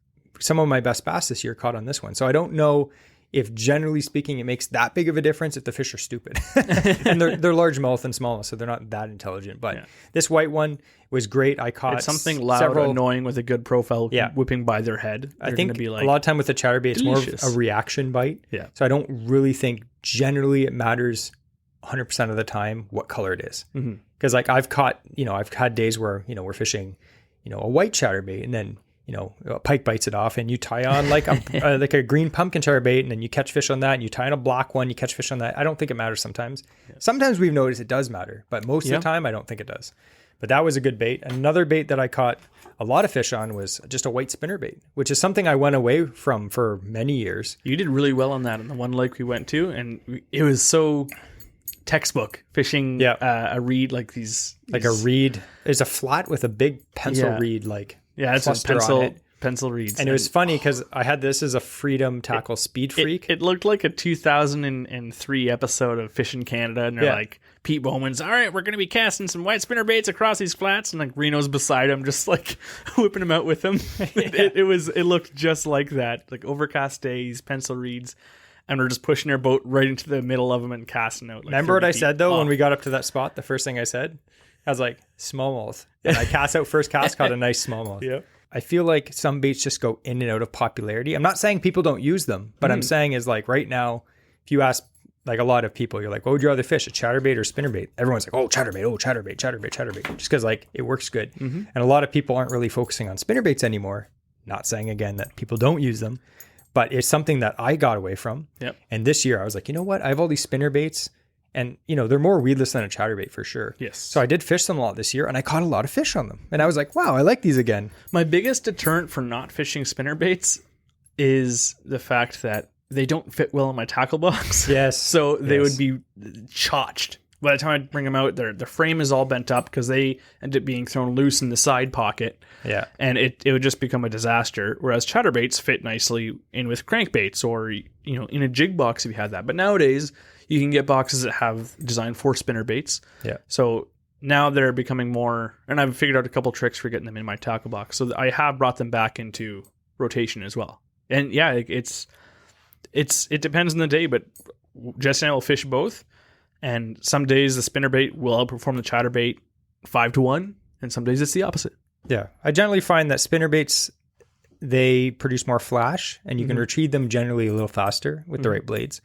bass this year caught on this one. So I don't know if, generally speaking, it makes that big of a difference if the fish are stupid. And they're largemouth and small, so they're not that intelligent. But this white one was great. I caught it's something loud, annoying with a good profile whipping by their head. I think be like, a lot of time with the chatterbait, it's more of a reaction bite. Yeah. So I don't really think generally it matters 100% of the time what color it is. Because like I've had days where, we're fishing, a white chatterbait, and then a pike bites it off, and you tie on like a green pumpkin chatterbait, and then you catch fish on that, and you tie on a black one, you catch fish on that. I don't think it matters sometimes. Yeah. Sometimes we've noticed it does matter, but most of the time I don't think it does. But that was a good bait. Another bait that I caught a lot of fish on was just a white spinnerbait, which is something I went away from for many years. You did really well on that in the one lake we went to, and it was so textbook fishing a reed like these. Like a reed. It's a flat with a big pencil reed like. Yeah, it's a pencil reeds. And it was funny because I had this as a Freedom Tackle Speed Freak. It looked like a 2003 episode of Fishing Canada, and they're like, Pete Bowman's, all right, we're going to be casting some white spinner baits across these flats, and like Reno's beside him, just like whipping them out with him. It looked just like that, like overcast days, pencil reeds, and we're just pushing our boat right into the middle of them and casting out. Like, remember what I said though when we got up to that spot? The first thing I said, I was like, smallmouth. And I cast out first cast, caught a nice smallmouth. Yeah. I feel like some baits just go in and out of popularity. I'm not saying people don't use them, but I'm saying is like right now, if you ask like a lot of people, you're like, what would you rather fish, a chatterbait or spinnerbait? Everyone's like, oh, chatterbait, just because like it works good. And a lot of people aren't really focusing on spinnerbaits anymore. Not saying again that people don't use them, but it's something that I got away from. Yep. And this year I was like, you know what? I have all these spinnerbaits. And, they're more weedless than a chatterbait for sure. Yes. So I did fish them a lot this year, and I caught a lot of fish on them. And I was like, wow, I like these again. My biggest deterrent for not fishing spinnerbaits is the fact that they don't fit well in my tackle box. Yes. So they would be chotched. By the time I bring them out, their frame is all bent up because they end up being thrown loose in the side pocket. Yeah. And it would just become a disaster. Whereas chatterbaits fit nicely in with crankbaits or, in a jig box if you had that. But nowadays, you can get boxes that have designed for spinner baits. Yeah. So now they're becoming more, and I've figured out a couple tricks for getting them in my tackle box. So I have brought them back into rotation as well. And yeah, it depends on the day, but Jess and I will fish both. And some days the spinnerbait will outperform the chatterbait 5-1, and some days it's the opposite. Yeah. I generally find that spinnerbaits, they produce more flash, and you can retrieve them generally a little faster with the right blades.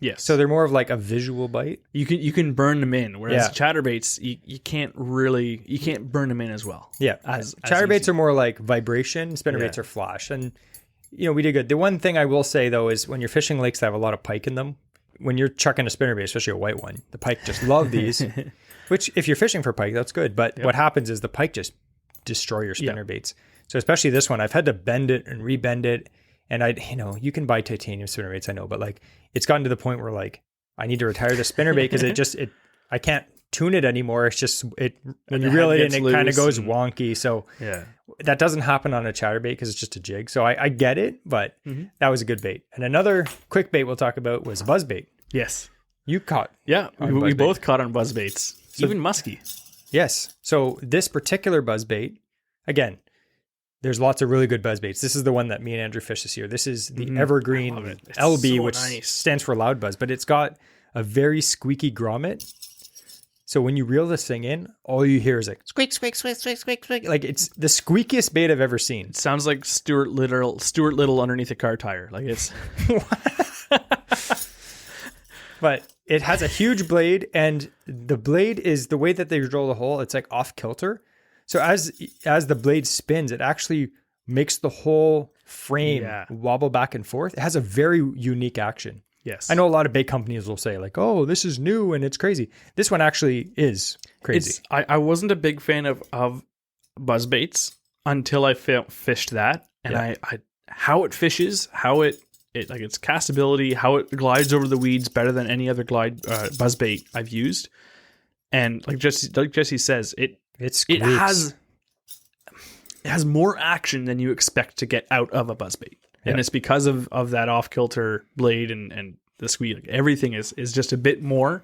Yes. So they're more of like a visual bite. You can burn them in, whereas chatterbaits you can't burn them in as well. Yeah. Chatterbaits are more like vibration, spinnerbaits are flash. And we did good. The one thing I will say though is when you're fishing lakes that have a lot of pike in them, when you're chucking a spinnerbait, especially a white one, the pike just love these. Which if you're fishing for pike, that's good. But what happens is the pike just destroy your spinnerbaits. So especially this one, I've had to bend it and rebend it. And you can buy titanium spinnerbaits, I know, but like it's gotten to the point where like I need to retire the spinnerbait because I can't tune it anymore. It's just when you reel it in, it kind of goes wonky. So that doesn't happen on a chatterbait because it's just a jig. So I get it, but that was a good bait. And another quick bait we'll talk about was buzzbait. Yes. You caught. Yeah, we both caught on buzzbaits, even muskie. Yes. So this particular buzzbait, again, there's lots of really good buzzbaits. This is the one that me and Andrew fished this year. This is the Evergreen LB, which stands for loud buzz, but it's got a very squeaky grommet. So when you reel this thing in, all you hear is like squeak, squeak, squeak, squeak, squeak, squeak. Like it's the squeakiest bait I've ever seen. It sounds like Stuart Little underneath a car tire. Like it's. But it has a huge blade, and the blade is the way that they drill the hole. It's like off kilter. So as the blade spins, it actually makes the whole frame wobble back and forth. It has a very unique action. Yes. I know a lot of bait companies will say like, oh, this is new and it's crazy. This one actually is crazy. I wasn't a big fan of buzz baits until I fished that. And I how it fishes, how it like its castability, how it glides over the weeds better than any other buzz bait I've used. And like Jesse says, it has more action than you expect to get out of a buzz bait. Yeah. And it's because of that off kilter blade and the squeak. Like everything is just a bit more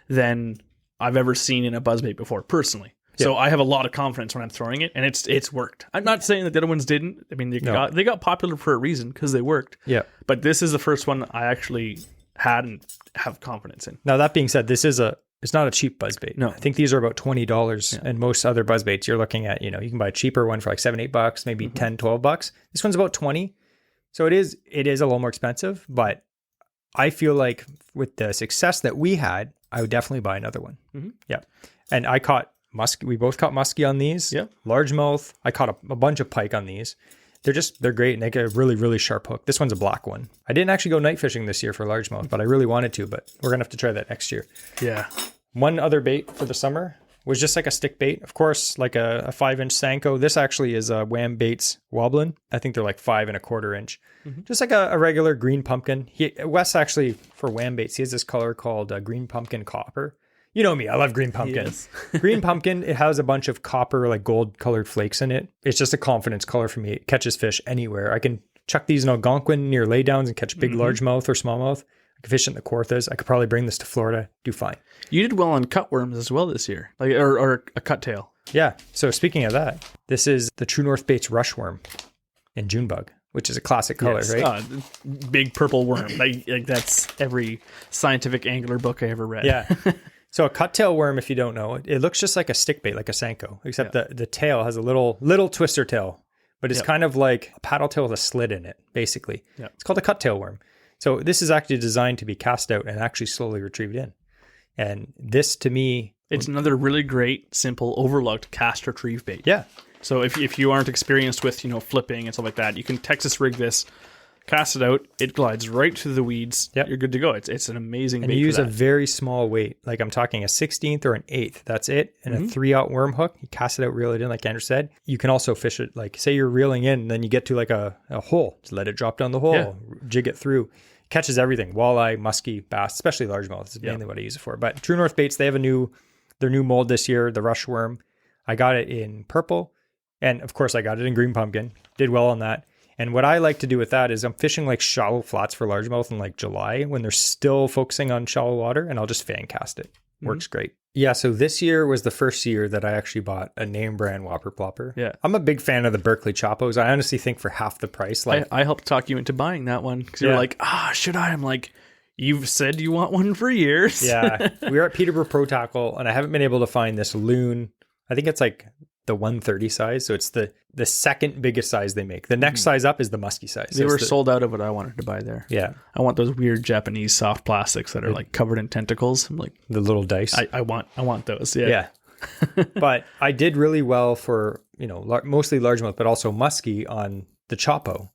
than I've ever seen in a buzz bait before, personally. Yeah. So I have a lot of confidence when I'm throwing it, and it's worked. I'm not saying that the other ones didn't. I mean, they got popular for a reason because they worked. Yeah. But this is the first one I actually had and have confidence in. Now that being said, it's not a cheap buzz bait. No. I think these are about $20, and most other buzz baits you're looking at, you can buy a cheaper one for like $7-8, maybe $10-12. This one's about 20. So it is a little more expensive, but I feel like with the success that we had, I would definitely buy another one. Mm-hmm. Yeah. And I caught muskie. We both caught muskie on these. Yeah. Largemouth. I caught a bunch of pike on these. They're great, and they get a really, really sharp hook. This one's a black one. I didn't actually go night fishing this year for largemouth, but I really wanted to, but we're going to have to try that next year. Yeah. One other bait for the summer was just like a stick bait. Of course, like a 5-inch Senko. This actually is a Wham Baits Woblin. I think they're like 5 1/4 inch. Mm-hmm. Just like a regular green pumpkin. Wes actually, for Wham Baits, he has this color called green pumpkin copper. You know me, I love green pumpkin. Yes. Green pumpkin, it has a bunch of copper, like gold colored flakes in it. It's just a confidence color for me. It catches fish anywhere. I can chuck these in Algonquin near laydowns and catch big largemouth or smallmouth. I can fish it in the Kawarthas. I could probably bring this to Florida, do fine. You did well on cutworms as well this year, like or a cuttail. Yeah. So speaking of that, this is the True North Baits Rushworm in Junebug, which is a classic color, right? Big purple worm. like that's every scientific angler book I ever read. Yeah. So a cuttail worm, if you don't know, it looks just like a stick bait, like a Senko, except the tail has a little twister tail, but it's kind of like a paddle tail with a slit in it, basically. Yeah. It's called a cuttail worm. So this is actually designed to be cast out and actually slowly retrieved in. And this, to me, it's another really great, simple, overlooked cast retrieve bait. Yeah. So if you aren't experienced with flipping and stuff like that, you can Texas rig this, cast it out, it glides right through the weeds. Yep. You're good to go. It's an amazing bait. And you use a very small weight, like I'm talking a 16th or an 1/8. That's it. And a 3/0 worm hook. You cast it out, reel it in, like Andrew said. You can also fish it, like say you're reeling in, and then you get to like a hole. Just let it drop down the hole, jig it through. Catches everything. Walleye, muskie, bass, especially largemouth. This is mainly what I use it for. But True North Baits, they have their new mold this year, the Rushworm. I got it in purple. And of course I got it in green pumpkin. Did well on that. And what I like to do with that is I'm fishing like shallow flats for largemouth in like July when they're still focusing on shallow water, and I'll just fan cast it. Works great. Yeah, so this year was the first year that I actually bought a name brand whopper plopper. Yeah. I'm a big fan of the Berkeley Choppos. I honestly think for half the price. Like I helped talk you into buying that one because you're like, should I? I'm like, you've said you want one for years. Yeah. We were at Peterborough Pro Tackle, and I haven't been able to find this loon. I think it's like the 130 size. So it's the second biggest size they make. The next size up is the muskie size. They were sold out of what I wanted to buy there. Yeah. I want those weird Japanese soft plastics that are like covered in tentacles. I'm like the little dice. I want those. Yeah. But I did really well for, mostly largemouth, but also muskie on the Chopo.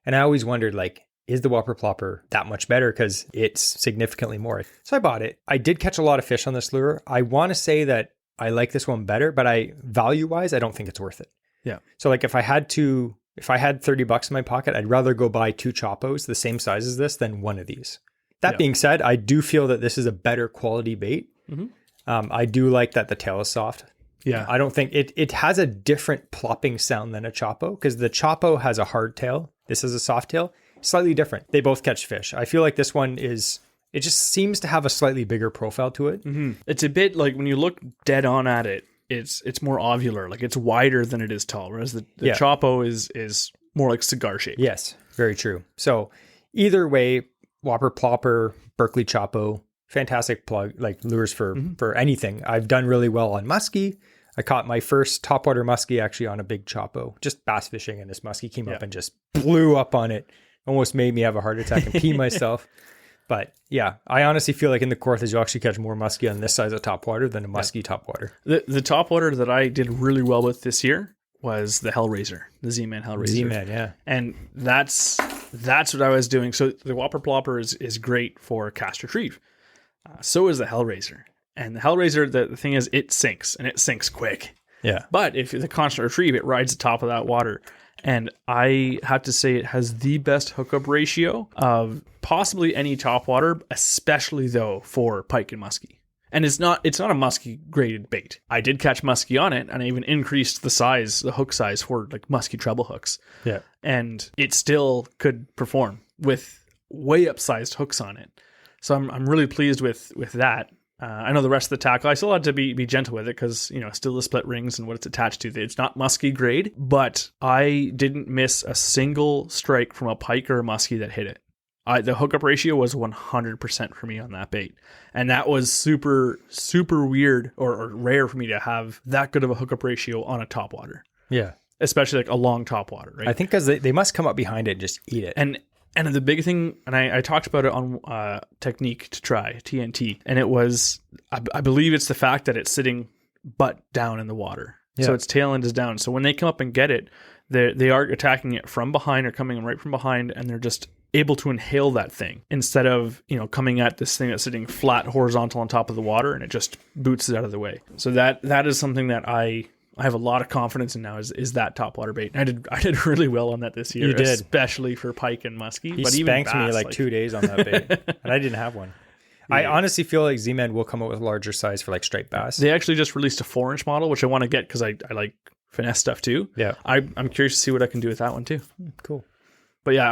And I always wondered, like, is the whopper plopper that much better? Because it's significantly more. So I bought it. I did catch a lot of fish on this lure. I want to say that I like this one better, but value-wise, I don't think it's worth it. Yeah. So like if I had $30 in my pocket, I'd rather go buy 2 Chopos the same size as this than one of these. That being said, I do feel that this is a better quality bait. Mm-hmm. I do like that the tail is soft. Yeah. I don't think it has a different plopping sound than a Chopo, because the Chopo has a hard tail. This is a soft tail. Slightly different. They both catch fish. I feel like this one it just seems to have a slightly bigger profile to it. Mm-hmm. It's a bit like when you look dead on at it, it's more ovular, like it's wider than it is tall, whereas the Chopo is more like cigar shaped. Yes, very true. So either way, whopper plopper, Berkeley Chopo, fantastic plug, like lures for anything. I've done really well on muskie. I caught my first topwater muskie actually on a big Chopo, just bass fishing, and this muskie came up and just blew up on it. Almost made me have a heart attack and pee myself. But yeah, I honestly feel like in the Kawarthas, you'll actually catch more muskie on this size of topwater than a muskie topwater. The topwater that I did really well with this year was the Hellraiser, the Z-Man Hellraiser. Z-Man, yeah. And that's that's what I was doing. So the Whopper Plopper is great for cast retrieve. So is the Hellraiser. And the Hellraiser, the thing is, it sinks, and it sinks quick. Yeah. But if it's a constant retrieve, it rides the top of that water. And I have to say it has the best hookup ratio of possibly any topwater, especially though for pike and muskie. And it's not a muskie graded bait. I did catch muskie on it, and I even increased the hook size for like muskie treble hooks. Yeah. And it still could perform with way upsized hooks on it. So I'm really pleased with that. I know the rest of the tackle, I still had to be gentle with it because, still the split rings and what it's attached to. It's not muskie grade, but I didn't miss a single strike from a pike or a muskie that hit it. The hookup ratio was 100% for me on that bait. And that was super, super weird or rare for me to have that good of a hookup ratio on a topwater. Yeah. Especially like a long topwater, right? I think because they must come up behind it and just eat it. And the big thing, and I talked about it on Technique to Try, TNT, and it was, I believe it's the fact that it's sitting butt down in the water. Yeah. So its tail end is down. So when they come up and get it, they are attacking it from behind or coming right from behind, and they're just able to inhale that thing instead of, coming at this thing that's sitting flat horizontal on top of the water, and it just boots it out of the way. So that is something that I have a lot of confidence in now is that topwater bait. I did really well on that this year, you did. Especially for pike and muskie. He but spanked even bass, me like 2 days on that bait, and I didn't have one. Yeah. I honestly feel like Z-Man will come out with a larger size for like striped bass. They actually just released a 4-inch model, which I want to get because I like finesse stuff too. Yeah, I'm curious to see what I can do with that one too. Cool. But yeah,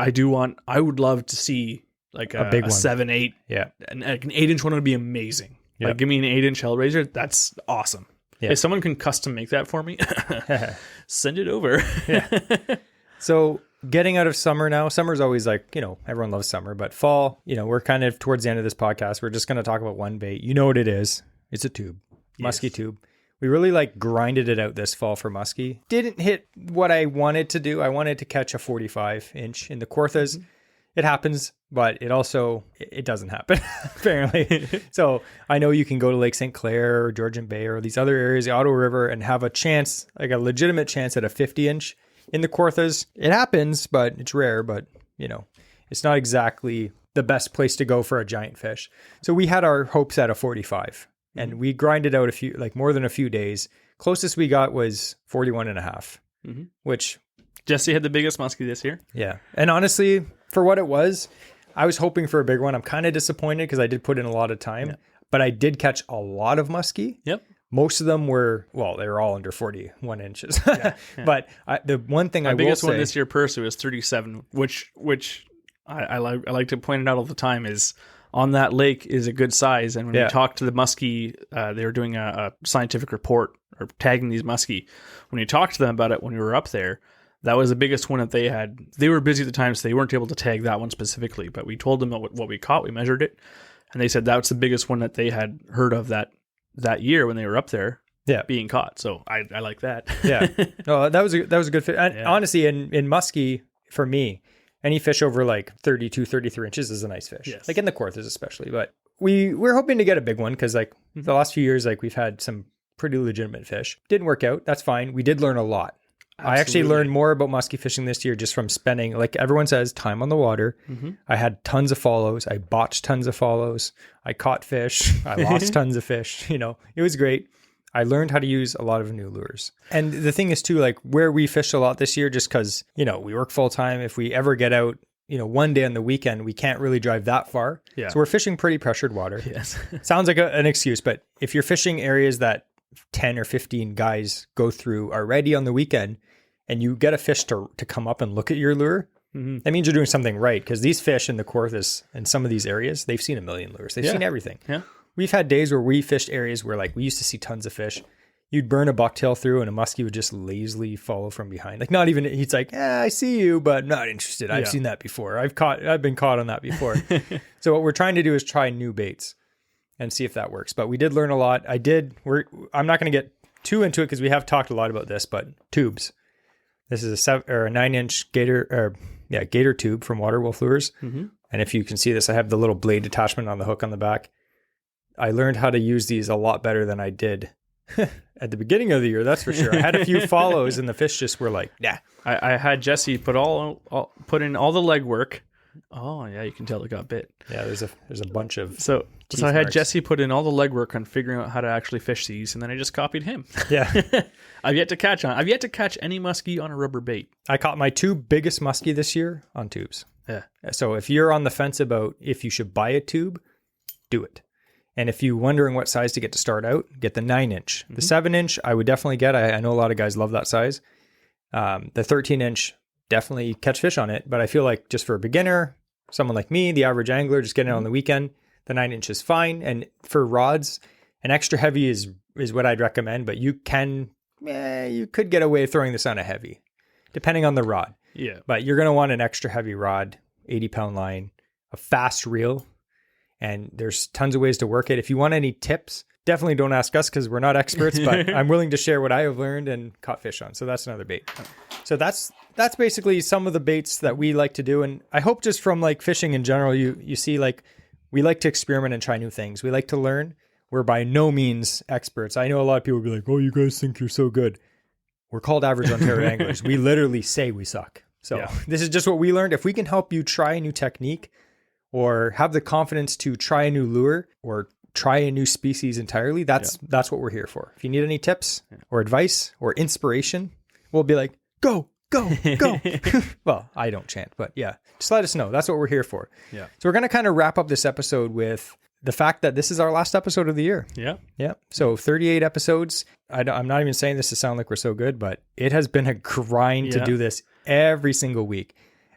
I would love to see like a big one. 7-8. Yeah, and like an 8-inch one would be amazing. Yeah. Like give me an 8-inch Hellraiser. That's awesome. Yeah. If someone can custom make that for me, send it over. Yeah. So getting out of summer now, summer's always like, everyone loves summer, but fall, we're kind of towards the end of this podcast. We're just going to talk about one bait. You know what it is. It's a tube, muskie tube. We really grinded it out this fall for muskie. Didn't hit what I wanted to do. I wanted to catch a 45-inch in the Kawarthas. Mm-hmm. It happens, but it doesn't happen, apparently. So I know you can go to Lake St. Clair or Georgian Bay or these other areas, the Ottawa River, and have a chance, like a legitimate chance at a 50-inch in the Kawarthas. It happens, but it's rare, but, it's not exactly the best place to go for a giant fish. So we had our hopes at a 45, and we grinded out more than a few days. Closest we got was 41.5, which... Jesse had the biggest muskie this year. Yeah. And honestly, for what it was, I was hoping for a big one. I'm kind of disappointed because I did put in a lot of time, but I did catch a lot of muskie. Yep. Most of them they were all under 41 inches. Yeah. But the one thing I will say... My biggest one this year personally was 37, which I like to point it out all the time is on that lake is a good size. And when we talked to the muskie, they were doing a scientific report or tagging these muskie. When you talked to them about it when we were up there, that was the biggest one that they had. They were busy at the time, so they weren't able to tag that one specifically. But we told them what we caught. We measured it, and they said that's the biggest one that they had heard of that year when they were up there being caught. So I like that. Yeah. No, that was a good fish. And honestly, in muskie, for me, any fish over 32, 33 inches is a nice fish. Yes. Like in the Kawarthas especially. But we're hoping to get a big one because the last few years, we've had some pretty legitimate fish. Didn't work out. That's fine. We did learn a lot. Absolutely. I actually learned more about muskie fishing this year just from spending, like everyone says, time on the water. Mm-hmm. I had tons of follows. I botched tons of follows. I caught fish. I lost tons of fish. It was great. I learned how to use a lot of new lures. And the thing is too, where we fished a lot this year, just because, we work full time. If we ever get out, one day on the weekend, we can't really drive that far. Yeah. So we're fishing pretty pressured water. Yes. Sounds like an excuse, but if you're fishing areas that 10 or 15 guys go through already on the weekend and you get a fish to come up and look at your lure, that means you're doing something right. Because these fish in the Kawarthas and some of these areas, they've seen a million lures. They've seen everything. Yeah. We've had days where we fished areas where we used to see tons of fish. You'd burn a bucktail through and a muskie would just lazily follow from behind. Not even, he's like, I see you, but not interested. I've seen that before. I've been caught on that before. So what we're trying to do is try new baits and see if that works. But we did learn a lot. I'm not going to get too into it because we have talked a lot about this, but tubes. This is a 9-inch gator tube from Waterwolf Lures. Mm-hmm. And if you can see this, I have the little blade attachment on the hook on the back. I learned how to use these a lot better than I did At the beginning of the year, that's for sure. I had a few follows and the fish just were like, nah. I had Jesse put in all the legwork. Oh yeah, you can tell it got bit. Yeah, there's a bunch of so I had marks. Jesse put in all the legwork on figuring out how to actually fish these, and then I just copied him. Yeah. I've yet to catch any muskie on a rubber bait. I caught my 2 biggest muskie this year on tubes. Yeah. So if you're on the fence about if you should buy a tube, do it. And if you're wondering what size to get to start out, get the 9-inch. The 7-inch, I would definitely get. I know a lot of guys love that size. The 13-inch, definitely catch fish on it. But I feel like just for a beginner, someone like me, the average angler, just getting it on the weekend, the 9-inch is fine. And for rods, an extra heavy is what I'd recommend. But you could get away throwing this on a heavy, depending on the rod. Yeah. But you're going to want an extra heavy rod, 80-pound line, a fast reel. And there's tons of ways to work it. If you want any tips, definitely don't ask us because we're not experts, but I'm willing to share what I have learned and caught fish on. So that's another bait. So that's basically some of the baits that we like to do. And I hope just from like fishing in general, you see like we like to experiment and try new things. We like to learn. We're by no means experts. I know a lot of people will be like, oh, you guys think you're so good. We're called average Ontario anglers. We literally say we suck. So This is just what we learned. If we can help you try a new technique, or have the confidence to try a new lure or try a new species entirely, that's what we're here for. If you need any tips or advice or inspiration, we'll be like, go. Well, I don't chant, but yeah, just let us know. That's what we're here for. Yeah. So we're going to kind of wrap up this episode with the fact that this is our last episode of the year. Yeah. Yeah. So 38 episodes. I'm not even saying this to sound like we're so good, but it has been a grind to do this every single week.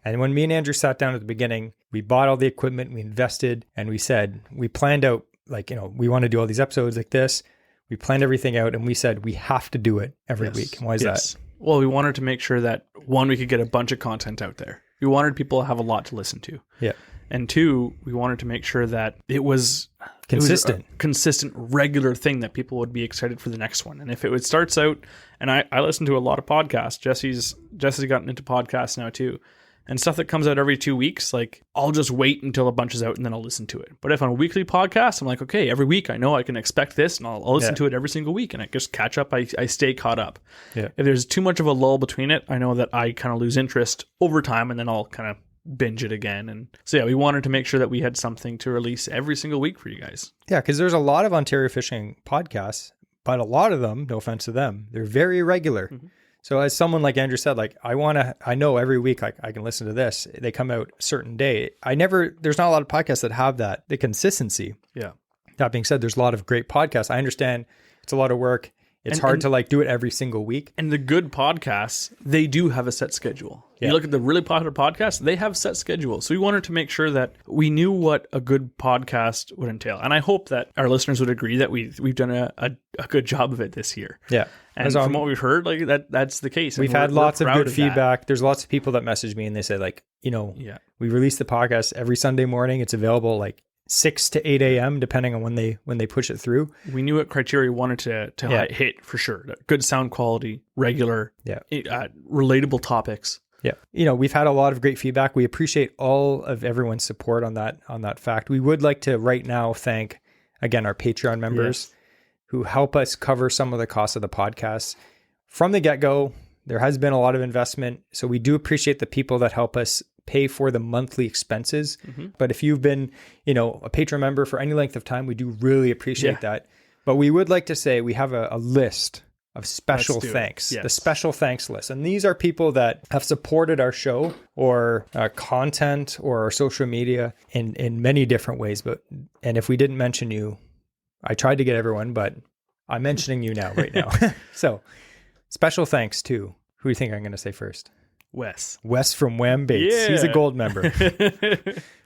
And when me and Andrew sat down at the beginning, we bought all the equipment, we invested, and we said, we planned out, like, we want to do all these episodes like this. We planned everything out and we said, we have to do it every week. And why is that? Well, we wanted to make sure that 1, we could get a bunch of content out there. We wanted people to have a lot to listen to. Yeah. And 2, we wanted to make sure that it was consistent. It was a consistent, regular thing that people would be excited for the next one. And if it starts out, and I listen to a lot of podcasts. Jesse's gotten into podcasts now too. And stuff that comes out every 2 weeks, like I'll just wait until a bunch is out and then I'll listen to it. But if on a weekly podcast, I'm like, okay, every week I know I can expect this and I'll listen to it every single week and I just catch up. I stay caught up. Yeah. If there's too much of a lull between it, I know that I kind of lose interest over time and then I'll kind of binge it again. And so, we wanted to make sure that we had something to release every single week for you guys. Yeah, because there's a lot of Ontario fishing podcasts, but a lot of them, no offense to them, they're very irregular. Mm-hmm. So as someone like Andrew said, like I know every week like I can listen to this. They come out a certain day. There's not a lot of podcasts that have the consistency. Yeah. That being said, there's a lot of great podcasts. I understand it's a lot of work. It's hard to like do it every single week. And the good podcasts, they do have a set schedule. Yeah. You look at the really popular podcasts, they have set schedules. So we wanted to make sure that we knew what a good podcast would entail. And I hope that our listeners would agree that we've done a good job of it this year. Yeah. And from what we've heard, like that's the case. We've had lots of good feedback. There's lots of people that message me and they say like, we release the podcast every Sunday morning. It's available like 6 to 8 a.m. depending on when they push it through. We knew what criteria we wanted to hit for sure. Good sound quality, regular, relatable topics. Yeah. We've had a lot of great feedback. We appreciate all of everyone's support on that fact. We would like to right now thank again our Patreon members who help us cover some of the costs of the podcast. From the get-go, there has been a lot of investment. So we do appreciate the people that help us pay for the monthly expenses. Mm-hmm. But if you've been, a Patreon member for any length of time, we do really appreciate that. But we would like to say we have a list of special thanks, the special thanks list. And these are people that have supported our show or content or our social media in many different ways. And if we didn't mention you, I tried to get everyone, but I'm mentioning you now, right now. So special thanks to, who do you think I'm going to say first? Wes from Wham Baits. Yeah. He's a gold member.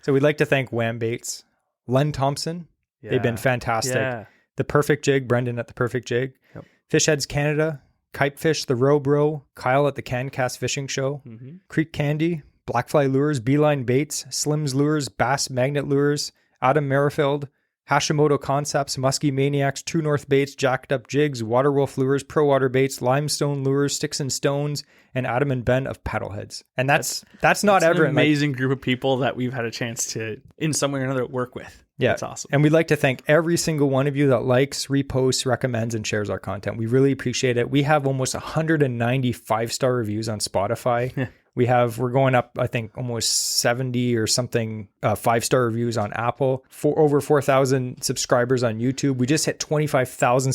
So we'd like to thank Wham Baits, Len Thompson. Yeah. They've been fantastic. Yeah. The Perfect Jig, Brendan at The Perfect Jig. Yep. Fish Heads Canada, Kitefish, The Row Bro, Kyle at the Cancast Fishing Show, Creek Candy, Blackfly Lures, Beeline Baits, Slim's Lures, Bass Magnet Lures, Adam Merrifield, Hashimoto Concepts, Muskie Maniacs, True North Baits, Jacked Up Jigs, Waterwolf Lures, Pro Water Baits, Limestone Lures, Sticks and Stones, and Adam and Ben of Paddleheads. And that's not ever an amazing group of people that we've had a chance to, in some way or another, work with. Yeah, that's awesome. And we'd like to thank every single one of you that likes, reposts, recommends, and shares our content. We really appreciate it. We have almost 190 5-star reviews on Spotify. We're going up, I think, almost 70 or something 5-star reviews on Apple. Over 4,000 subscribers on YouTube. We just hit 25,000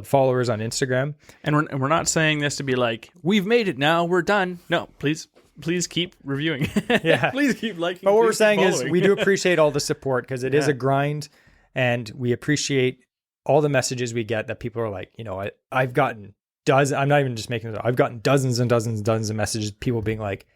followers on Instagram. And we're not saying this to be like, we've made it now, we're done. No, please keep reviewing. Yeah. Please keep liking. But what we're saying is we do appreciate all the support, because it is a grind, and we appreciate all the messages we get that people are like, I've gotten I'm not even just making it up. I've gotten dozens and dozens and dozens of messages, people being like,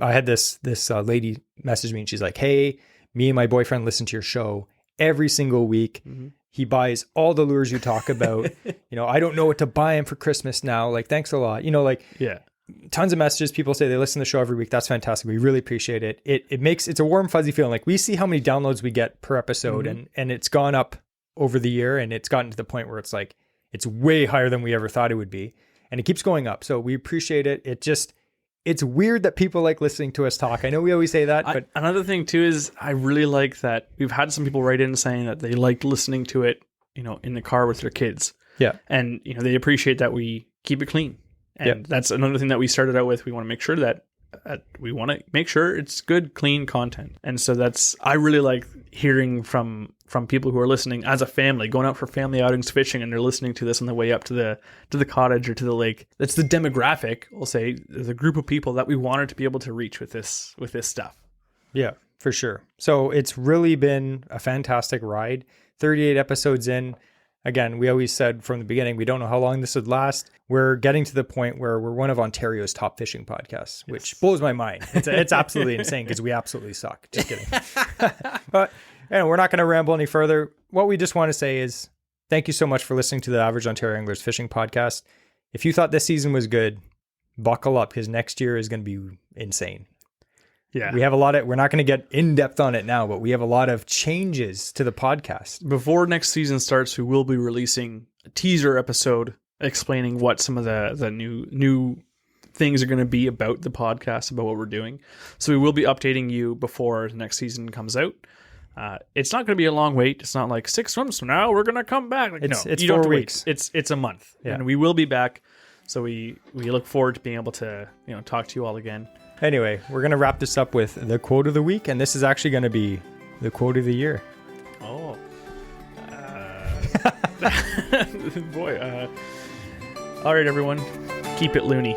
I had this lady message me, and she's like, hey, me and my boyfriend listen to your show every single week. Mm-hmm. He buys all the lures you talk about. I don't know what to buy him for Christmas now. Like, thanks a lot. Yeah. Tons of messages. People say they listen to the show every week. That's fantastic. We really appreciate it. It's a warm, fuzzy feeling. Like, we see how many downloads we get per episode, mm-hmm. and it's gone up over the year, and it's gotten to the point where it's like, it's way higher than we ever thought it would be. And it keeps going up. So we appreciate it. It's weird that people like listening to us talk. I know we always say that, but another thing too is I really like that we've had some people write in saying that they liked listening to it, in the car with their kids. Yeah. And, they appreciate that we keep it clean. And that's another thing that we started out with. We want to make sure that it's good, clean content. And so I really like hearing from people who are listening as a family, going out for family outings, fishing, and they're listening to this on the way up to the cottage or to the lake. That's the demographic, we'll say, the group of people that we wanted to be able to reach with this stuff. Yeah, for sure. So it's really been a fantastic ride. 38 episodes in. Again, we always said from the beginning, we don't know how long this would last. We're getting to the point where we're one of Ontario's top fishing podcasts, which blows my mind. It's absolutely insane, because we absolutely suck. Just kidding. But we're not going to ramble any further. What we just want to say is thank you so much for listening to the Average Ontario Anglers Fishing Podcast. If you thought this season was good, buckle up, because next year is going to be insane. Yeah. We have we're not going to get in depth on it now, but we have a lot of changes to the podcast. Before next season starts, we will be releasing a teaser episode explaining what some of the new things are going to be about the podcast, about what we're doing. So we will be updating you before the next season comes out. It's not going to be a long wait. It's not like 6 months from now we're going to come back. It's 4 weeks. It's a month, and we will be back. So we look forward to being able to talk to you all again. Anyway, we're going to wrap this up with the quote of the week, and this is actually going to be the quote of the year. Oh. Boy. All right, everyone. Keep it loony.